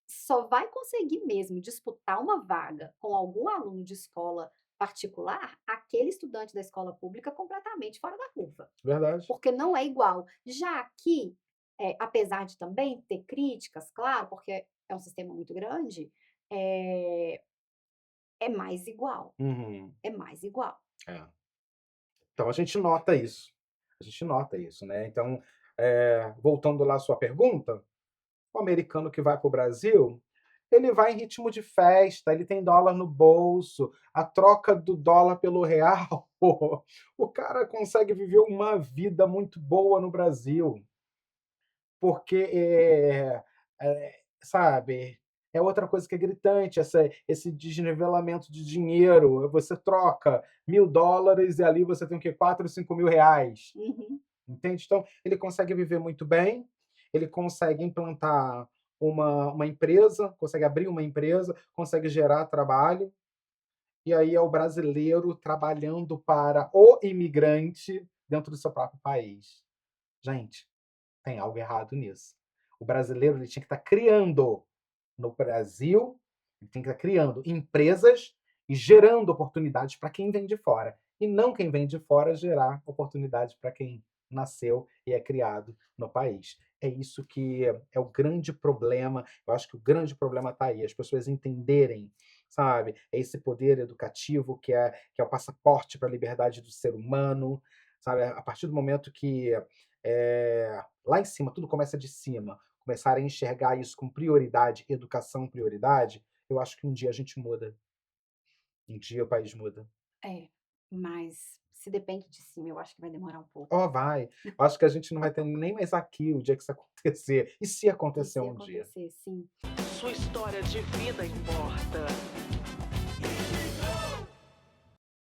Só vai conseguir mesmo disputar uma vaga com algum aluno de escola particular, aquele estudante da escola pública completamente fora da curva,
Verdade.
porque não é igual. Já aqui, apesar de também ter críticas, claro, porque é um sistema muito grande, é é mais igual,
Uhum.
é mais igual.
É. Então a gente nota isso. A gente nota isso, né? Então, voltando lá à sua pergunta, o americano que vai para o Brasil, ele vai em ritmo de festa, ele tem dólar no bolso, a troca do dólar pelo real, pô, o cara consegue viver uma vida muito boa no Brasil, porque, sabe, é outra coisa que é gritante, esse desnivelamento de dinheiro. Você troca US$ 1.000 e ali você tem o quê? 4, 5 mil reais.
Uhum.
Entende? Então, ele consegue viver muito bem, ele consegue implantar uma empresa, consegue abrir uma empresa, consegue gerar trabalho. e aí é o brasileiro trabalhando para o imigrante dentro do seu próprio país. Gente, tem algo errado nisso. O brasileiro ele tinha que estar criando no Brasil, ele tem que estar criando empresas e gerando oportunidades para quem vem de fora. E não quem vem de fora gerar oportunidades para quem nasceu e é criado no país. É isso que é o grande problema. Eu acho que o grande problema está aí, as pessoas entenderem, sabe? É esse poder educativo que é o passaporte para a liberdade do ser humano, sabe? A partir do momento que lá em cima, tudo começa de cima, começarem a enxergar isso com prioridade, educação prioridade, eu acho que um dia a gente muda. Um dia o país muda.
É, mas se depende de cima, eu acho que vai demorar um pouco.
Ó, vai. Acho que a gente não vai ter nem mais aqui o dia que isso acontecer. E se
E
acontecer
se
um dia?
acontecer, sim.
Sua história de vida importa.